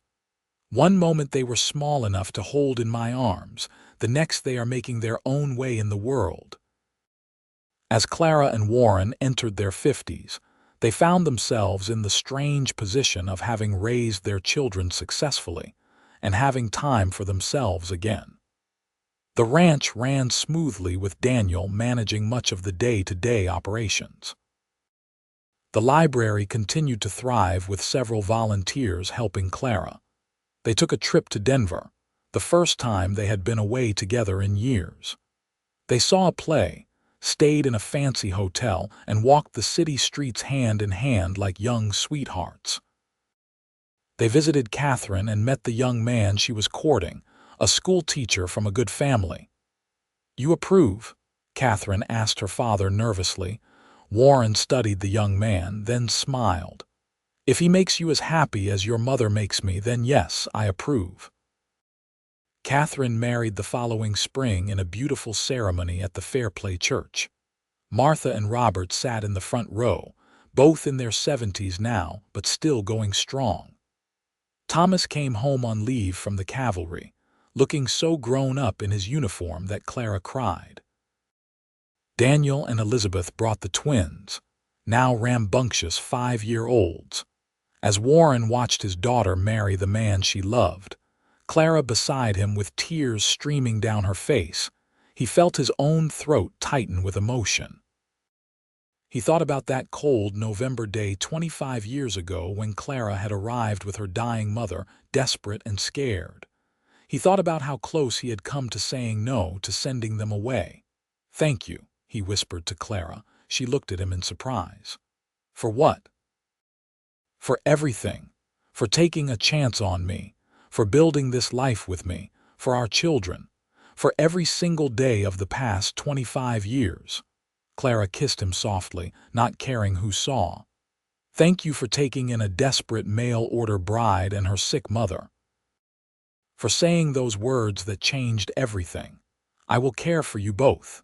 One moment they were small enough to hold in my arms, the next they are making their own way in the world. As Clara and Warren entered their 50s, they found themselves in the strange position of having raised their children successfully and having time for themselves again. The ranch ran smoothly with Daniel managing much of the day-to-day operations. The library continued to thrive with several volunteers helping Clara. They took a trip to Denver, the first time they had been away together in years. They saw a play, stayed in a fancy hotel, and walked the city streets hand in hand like young sweethearts. They visited Catherine and met the young man she was courting, a school teacher from a good family. "You approve?" Catherine asked her father nervously. Warren studied the young man, then smiled. "If he makes you as happy as your mother makes me, then yes, I approve." Catherine married the following spring in a beautiful ceremony at the Fairplay church. Martha and Robert sat in the front row, both in their 70s now, but still going strong. Thomas came home on leave from the cavalry, looking so grown up in his uniform that Clara cried. Daniel and Elizabeth brought the twins, now rambunctious 5-year-olds. As Warren watched his daughter marry the man she loved, Clara beside him with tears streaming down her face, he felt his own throat tighten with emotion. He thought about that cold November day 25 years ago when Clara had arrived with her dying mother, desperate and scared. He thought about how close he had come to saying no to sending them away. "Thank you," he whispered to Clara. She looked at him in surprise. "For what?" "For everything. For taking a chance on me. For building this life with me. For our children. For every single day of the past 25 years. Clara kissed him softly, not caring who saw. "Thank you for taking in a desperate mail-order bride and her sick mother. For saying those words that changed everything. I will care for you both."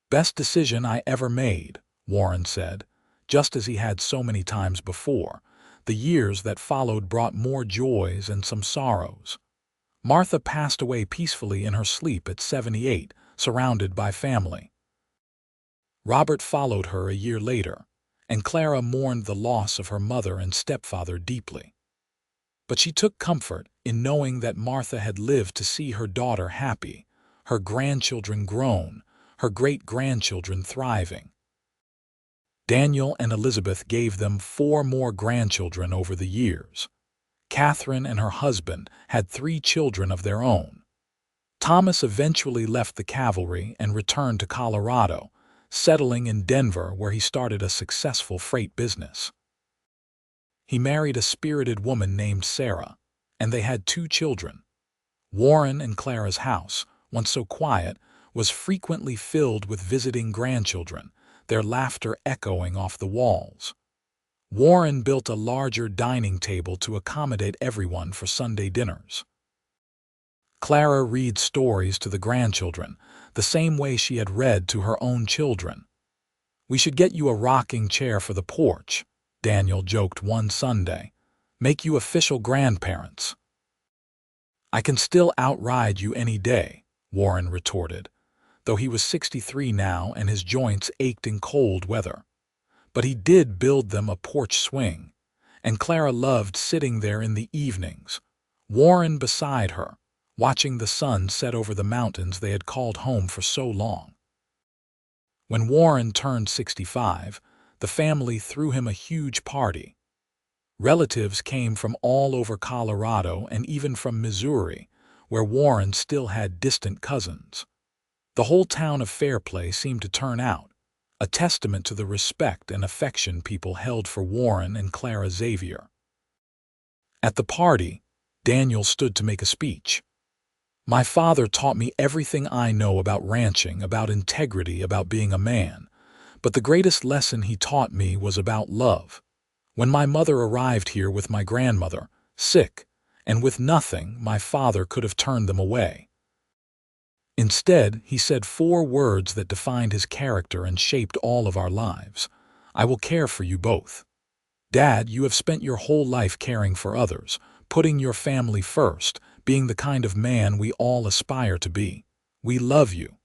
"Best decision I ever made," Warren said, just as he had so many times before. The years that followed brought more joys and some sorrows. Martha passed away peacefully in her sleep at 78, surrounded by family. Robert followed her a year later, and Clara mourned the loss of her mother and stepfather deeply. But she took comfort in knowing that Martha had lived to see her daughter happy, her grandchildren grown, her great-grandchildren thriving. Daniel and Elizabeth gave them 4 more grandchildren over the years. Catherine and her husband had 3 children of their own. Thomas eventually left the cavalry and returned to Colorado, settling in Denver where he started a successful freight business. He married a spirited woman named Sarah, and they had 2 children. Warren and Clara's house, once so quiet, was frequently filled with visiting grandchildren, their laughter echoing off the walls. Warren built a larger dining table to accommodate everyone for Sunday dinners. Clara read stories to the grandchildren, the same way she had read to her own children. "We should get you a rocking chair for the porch," Daniel joked one Sunday. "Make you official grandparents." "I can still outride you any day," Warren retorted, though he was 63 now and his joints ached in cold weather. But he did build them a porch swing, and Clara loved sitting there in the evenings, Warren beside her, watching the sun set over the mountains they had called home for so long. When Warren turned 65, the family threw him a huge party. Relatives came from all over Colorado and even from Missouri, where Warren still had distant cousins. The whole town of Fairplay seemed to turn out, a testament to the respect and affection people held for Warren and Clara Xavier. At the party, Daniel stood to make a speech. "My father taught me everything I know about ranching, about integrity, about being a man. But the greatest lesson he taught me was about love. When my mother arrived here with my grandmother, sick, and with nothing, my father could have turned them away. Instead, he said 4 words that defined his character and shaped all of our lives. I will care for you both. Dad, you have spent your whole life caring for others, putting your family first, being the kind of man we all aspire to be. We love you."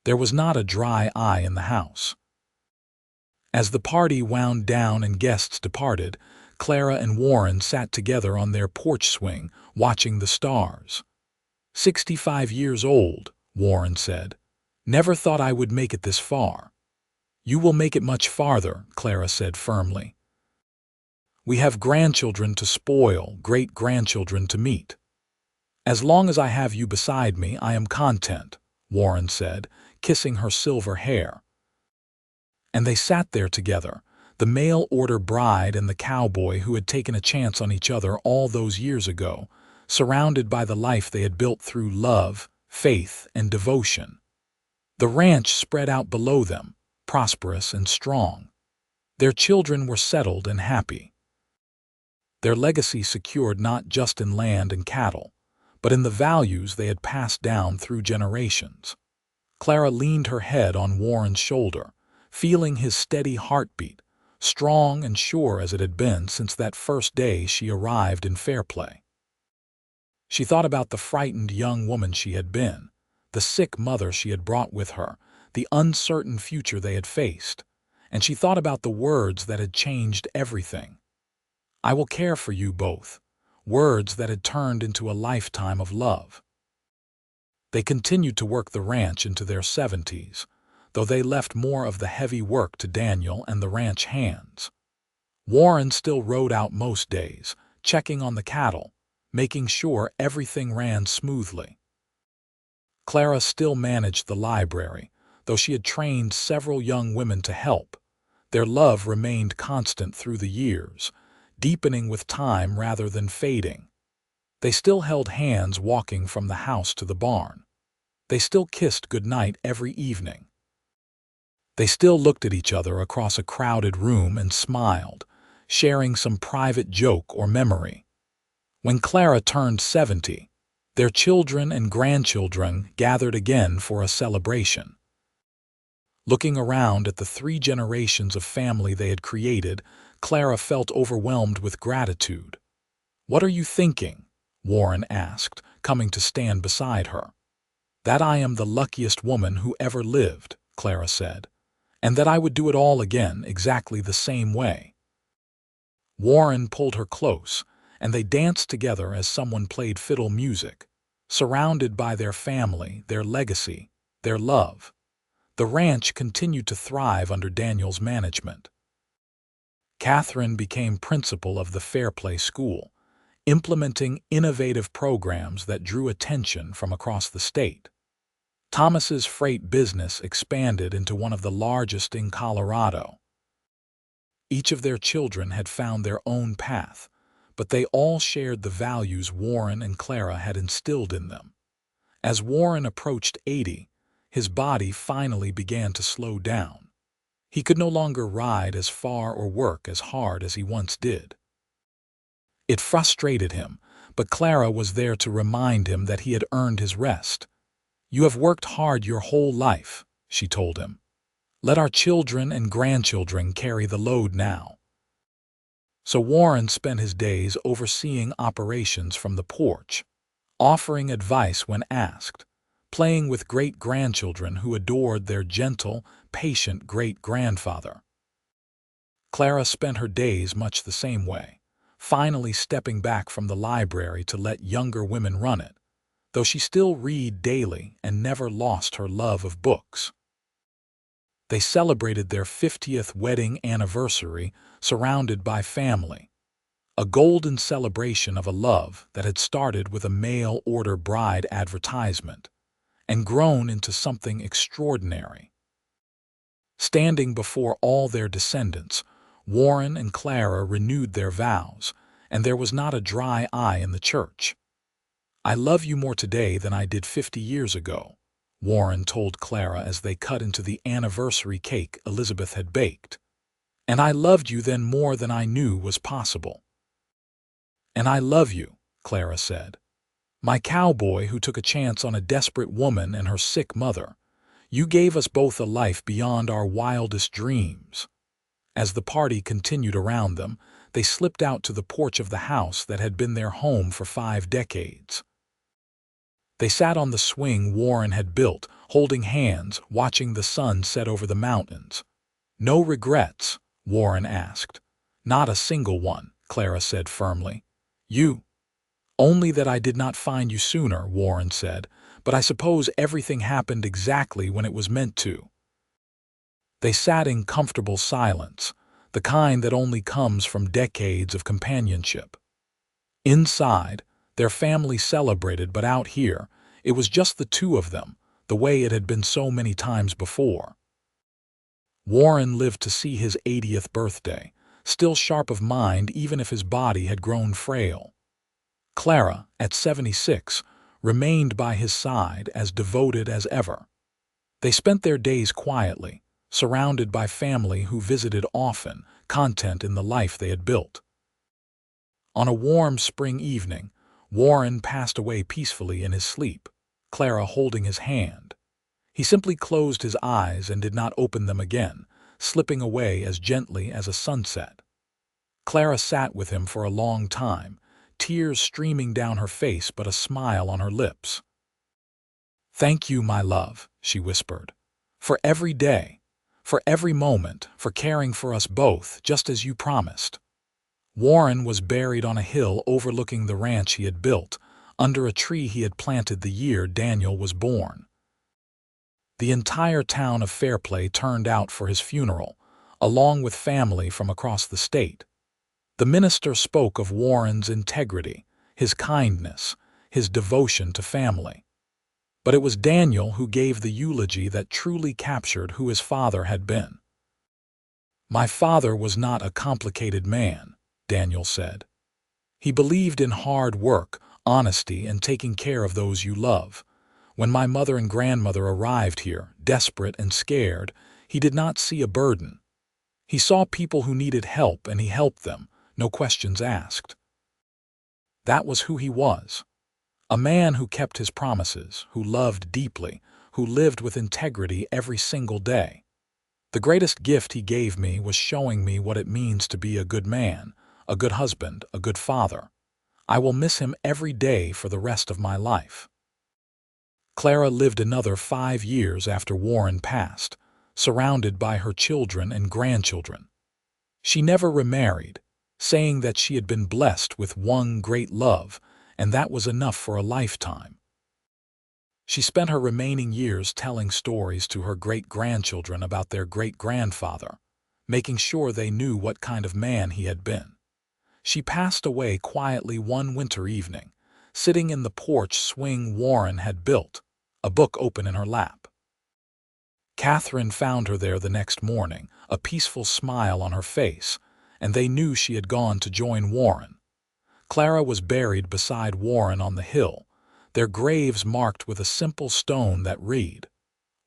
There was not a dry eye in the house. As the party wound down and guests departed, Clara and Warren sat together on their porch swing, watching the stars. 65 years old, Warren said. "Never thought I would make it this far." "You will make it much farther," Clara said firmly. "We have grandchildren to spoil, great-grandchildren to meet." "As long as I have you beside me, I am content," Warren said, kissing her silver hair. And they sat there together, the mail-order bride and the cowboy who had taken a chance on each other all those years ago, surrounded by the life they had built through love, faith, and devotion. The ranch spread out below them, prosperous and strong. Their children were settled and happy. Their legacy secured not just in land and cattle, but in the values they had passed down through generations. Clara leaned her head on Warren's shoulder, feeling his steady heartbeat, strong and sure as it had been since that first day she arrived in Fairplay. She thought about the frightened young woman she had been, the sick mother she had brought with her, the uncertain future they had faced, and she thought about the words that had changed everything. "I will care for you both," words that had turned into a lifetime of love. They continued to work the ranch into their 70s, though they left more of the heavy work to Daniel and the ranch hands. Warren still rode out most days, checking on the cattle, making sure everything ran smoothly. Clara still managed the library, though she had trained several young women to help. Their love remained constant through the years, deepening with time rather than fading. They still held hands walking from the house to the barn. They still kissed goodnight every evening. They still looked at each other across a crowded room and smiled, sharing some private joke or memory. When Clara turned 70, their children and grandchildren gathered again for a celebration. Looking around at the 3 generations of family they had created, Clara felt overwhelmed with gratitude. "What are you thinking?" Warren asked, coming to stand beside her. "That I am the luckiest woman who ever lived," Clara said, "and that I would do it all again exactly the same way." Warren pulled her close, and they danced together as someone played fiddle music, surrounded by their family, their legacy, their love. The ranch continued to thrive under Daniel's management. Catherine became principal of the Fairplay School, implementing innovative programs that drew attention from across the state. Thomas's freight business expanded into one of the largest in Colorado. Each of their children had found their own path, but they all shared the values Warren and Clara had instilled in them. As Warren approached 80, his body finally began to slow down. He could no longer ride as far or work as hard as he once did. It frustrated him, but Clara was there to remind him that he had earned his rest. "You have worked hard your whole life," she told him. "Let our children and grandchildren carry the load now." So Warren spent his days overseeing operations from the porch, offering advice when asked, playing with great-grandchildren who adored their gentle, patient great-grandfather. Clara spent her days much the same way, finally stepping back from the library to let younger women run it, though she still read daily and never lost her love of books. They celebrated their 50th wedding anniversary surrounded by family, a golden celebration of a love that had started with a mail-order bride advertisement and grown into something extraordinary. Standing before all their descendants, Warren and Clara renewed their vows, and there was not a dry eye in the church. "I love you more today than I did 50 years ago," Warren told Clara as they cut into the anniversary cake Elizabeth had baked. "And I loved you then more than I knew was possible." "And I love you," Clara said. "My cowboy who took a chance on a desperate woman and her sick mother. You gave us both a life beyond our wildest dreams." As the party continued around them, they slipped out to the porch of the house that had been their home for 5 decades. They sat on the swing Warren had built, holding hands, watching the sun set over the mountains. "No regrets?" Warren asked. "Not a single one," Clara said firmly. "You?" "Only that I did not find you sooner," Warren said, "but I suppose everything happened exactly when it was meant to." They sat in comfortable silence, the kind that only comes from decades of companionship. Inside, their family celebrated, but out here, it was just the two of them, the way it had been so many times before. Warren lived to see his 80th birthday, still sharp of mind even if his body had grown frail. Clara, at 76, remained by his side as devoted as ever. They spent their days quietly, surrounded by family who visited often, content in the life they had built. On a warm spring evening, Warren passed away peacefully in his sleep, Clara holding his hand. He simply closed his eyes and did not open them again, slipping away as gently as a sunset. Clara sat with him for a long time, tears streaming down her face but a smile on her lips. "Thank you, my love," she whispered, "for every day, for every moment, for caring for us both, just as you promised." Warren was buried on a hill overlooking the ranch he had built, under a tree he had planted the year Daniel was born. The entire town of Fairplay turned out for his funeral, along with family from across the state. The minister spoke of Warren's integrity, his kindness, his devotion to family. But it was Daniel who gave the eulogy that truly captured who his father had been. "My father was not a complicated man," Daniel said. "He believed in hard work, honesty, and taking care of those you love. When my mother and grandmother arrived here, desperate and scared, he did not see a burden. He saw people who needed help and he helped them, no questions asked." That was who he was. A man who kept his promises, who loved deeply, who lived with integrity every single day. The greatest gift he gave me was showing me what it means to be a good man, a good husband, a good father. I will miss him every day for the rest of my life. Clara lived another 5 years after Warren passed, surrounded by her children and grandchildren. She never remarried, saying that she had been blessed with one great love, and that was enough for a lifetime. She spent her remaining years telling stories to her great-grandchildren about their great-grandfather, making sure they knew what kind of man he had been. She passed away quietly one winter evening, sitting in the porch swing Warren had built, a book open in her lap. Catherine found her there the next morning, a peaceful smile on her face, and they knew she had gone to join Warren. Clara was buried beside Warren on the hill, their graves marked with a simple stone that read,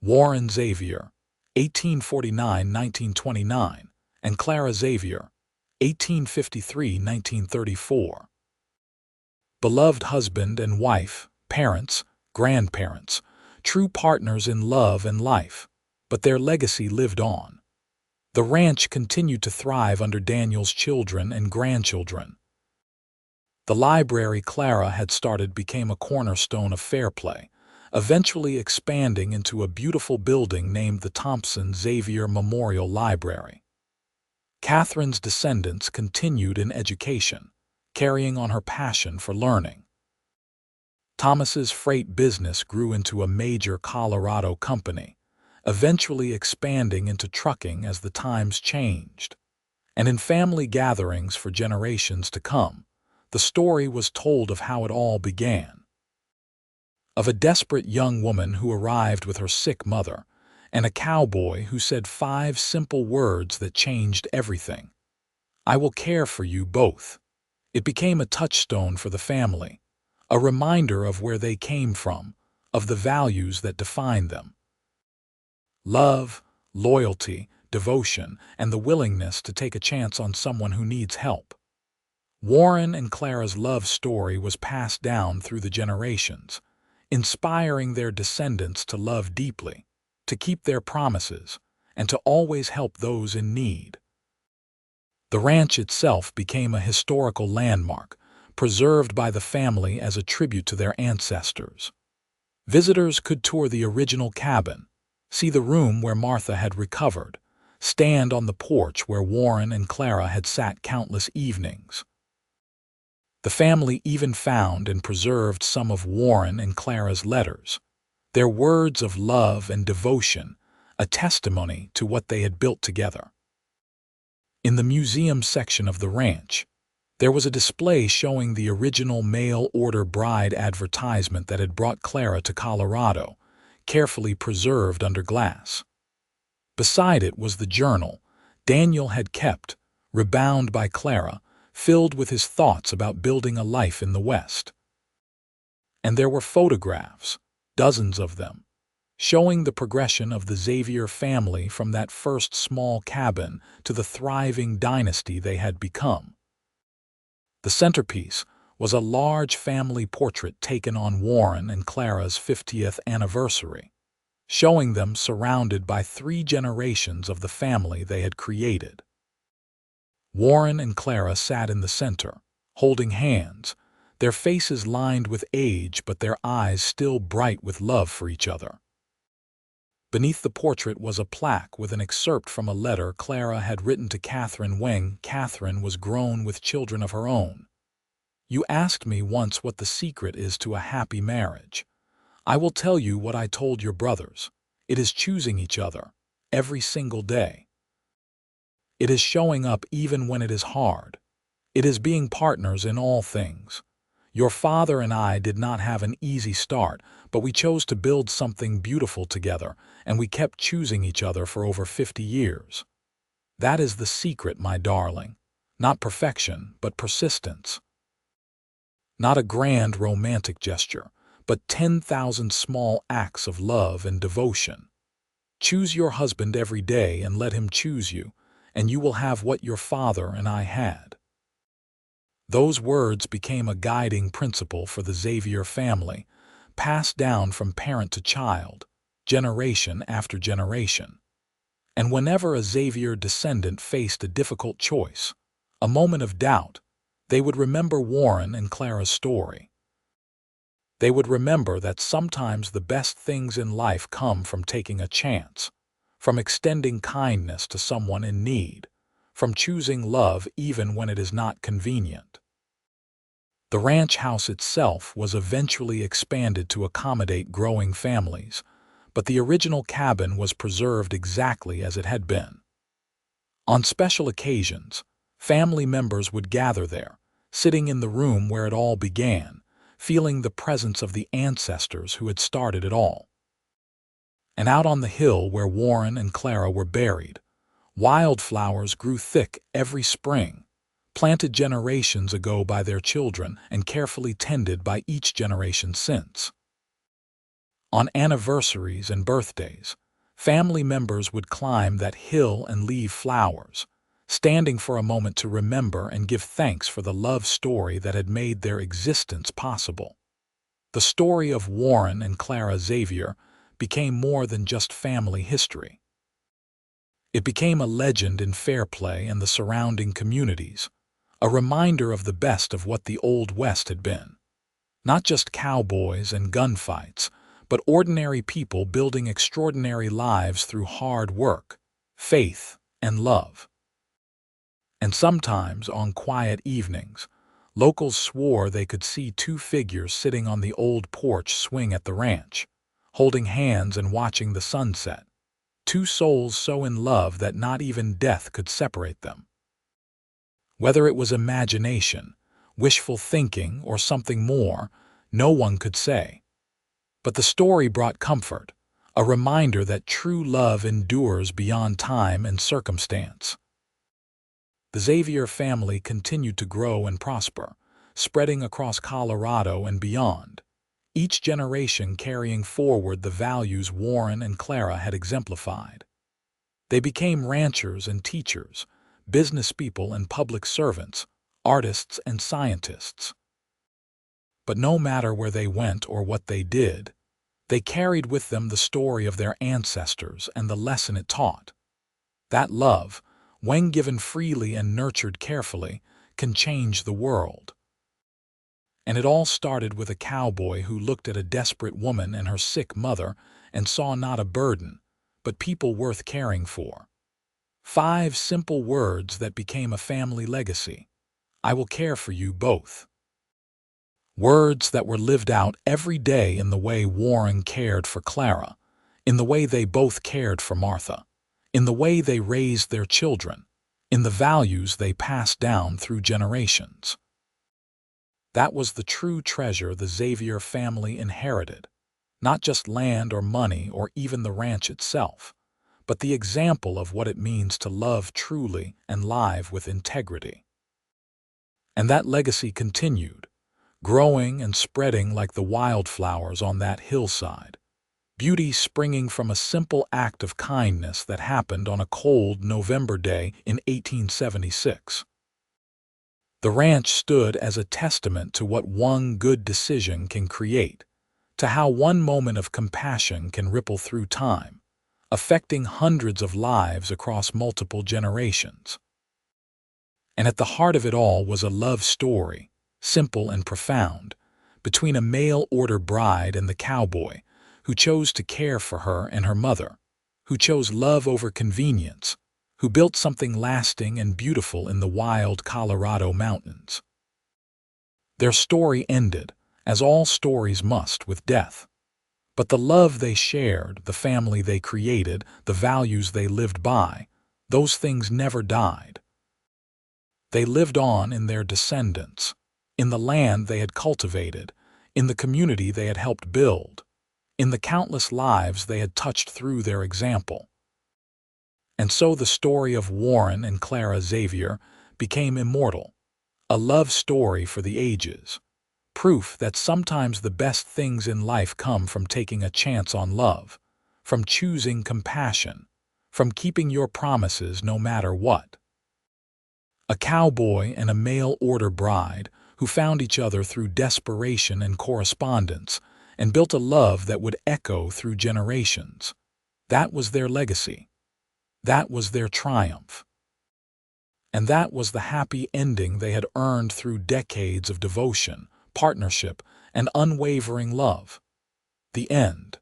Warren Xavier, 1849–1929, and Clara Xavier, 1853–1934. Beloved husband and wife, parents, grandparents, true partners in love and life, but their legacy lived on. The ranch continued to thrive under Daniel's children and grandchildren. The library Clara had started became a cornerstone of Fairplay, eventually expanding into a beautiful building named the Thompson Xavier Memorial Library. Catherine's descendants continued in education, carrying on her passion for learning. Thomas's freight business grew into a major Colorado company, eventually expanding into trucking as the times changed. And in family gatherings for generations to come, the story was told of how it all began. Of a desperate young woman who arrived with her sick mother, and a cowboy who said 5 simple words that changed everything. "I will care for you both." It became a touchstone for the family, a reminder of where they came from, of the values that defined them. Love, loyalty, devotion, and the willingness to take a chance on someone who needs help. Warren and Clara's love story was passed down through the generations, inspiring their descendants to love deeply, to keep their promises, and to always help those in need. The ranch itself became a historical landmark, preserved by the family as a tribute to their ancestors. Visitors could tour the original cabin, see the room where Martha had recovered, stand on the porch where Warren and Clara had sat countless evenings. The family even found and preserved some of Warren and Clara's letters, their words of love and devotion, a testimony to what they had built together. In the museum section of the ranch, there was a display showing the original mail-order bride advertisement that had brought Clara to Colorado, carefully preserved under glass. Beside it was the journal Daniel had kept, rebound by Clara, filled with his thoughts about building a life in the West. And there were photographs, dozens of them, showing the progression of the Xavier family from that first small cabin to the thriving dynasty they had become. The centerpiece was a large family portrait taken on Warren and Clara's 50th anniversary, showing them surrounded by 3 generations of the family they had created. Warren and Clara sat in the center, holding hands, their faces lined with age but their eyes still bright with love for each other. Beneath the portrait was a plaque with an excerpt from a letter Clara had written to Catherine when Catherine was grown with children of her own. "You asked me once what the secret is to a happy marriage. I will tell you what I told your brothers. It is choosing each other, every single day. It is showing up even when it is hard. It is being partners in all things. Your father and I did not have an easy start, but we chose to build something beautiful together, and we kept choosing each other for over 50 years. That is the secret, my darling. Not perfection, but persistence. Not a grand romantic gesture, but 10,000 small acts of love and devotion. Choose your husband every day and let him choose you, and you will have what your father and I had." Those words became a guiding principle for the Xavier family, passed down from parent to child, generation after generation. And whenever a Xavier descendant faced a difficult choice, a moment of doubt, they would remember Warren and Clara's story. They would remember that sometimes the best things in life come from taking a chance, from extending kindness to someone in need, from choosing love even when it is not convenient. The ranch house itself was eventually expanded to accommodate growing families, but the original cabin was preserved exactly as it had been. On special occasions, family members would gather there, sitting in the room where it all began, feeling the presence of the ancestors who had started it all. And out on the hill where Warren and Clara were buried, wildflowers grew thick every spring, planted generations ago by their children and carefully tended by each generation since. On anniversaries and birthdays, family members would climb that hill and leave flowers, standing for a moment to remember and give thanks for the love story that had made their existence possible. The story of Warren and Clara Xavier became more than just family history. It became a legend in Fairplay and the surrounding communities, a reminder of the best of what the Old West had been. Not just cowboys and gunfights, but ordinary people building extraordinary lives through hard work, faith, and love. And sometimes, on quiet evenings, locals swore they could see 2 figures sitting on the old porch swing at the ranch, holding hands and watching the sunset. 2 souls so in love that not even death could separate them. Whether it was imagination, wishful thinking, or something more, no one could say. But the story brought comfort, a reminder that true love endures beyond time and circumstance. The Xavier family continued to grow and prosper, spreading across Colorado and beyond, each generation carrying forward the values Warren and Clara had exemplified. They became ranchers and teachers, business people and public servants, artists and scientists. But no matter where they went or what they did, they carried with them the story of their ancestors and the lesson it taught. That love, when given freely and nurtured carefully, can change the world. And it all started with a cowboy who looked at a desperate woman and her sick mother and saw not a burden, but people worth caring for. 5 simple words that became a family legacy. I will care for you both. Words that were lived out every day in the way Warren cared for Clara, in the way they both cared for Martha, in the way they raised their children, in the values they passed down through generations. That was the true treasure the Xavier family inherited, not just land or money or even the ranch itself, but the example of what it means to love truly and live with integrity. And that legacy continued, growing and spreading like the wildflowers on that hillside, beauty springing from a simple act of kindness that happened on a cold November day in 1876. The ranch stood as a testament to what one good decision can create, to how one moment of compassion can ripple through time, affecting hundreds of lives across multiple generations. And at the heart of it all was a love story, simple and profound, between a mail-order bride and the cowboy, who chose to care for her and her mother, who chose love over convenience, who built something lasting and beautiful in the wild Colorado mountains. Their story ended, as all stories must, with death. But the love they shared, the family they created, the values they lived by, those things never died. They lived on in their descendants, in the land they had cultivated, in the community they had helped build, in the countless lives they had touched through their example. And so the story of Warren and Clara Xavier became immortal, a love story for the ages, proof that sometimes the best things in life come from taking a chance on love, from choosing compassion, from keeping your promises no matter what. A cowboy and a mail-order bride who found each other through desperation and correspondence and built a love that would echo through generations. That was their legacy. That was their triumph. And that was the happy ending they had earned through decades of devotion, partnership, and unwavering love. The end.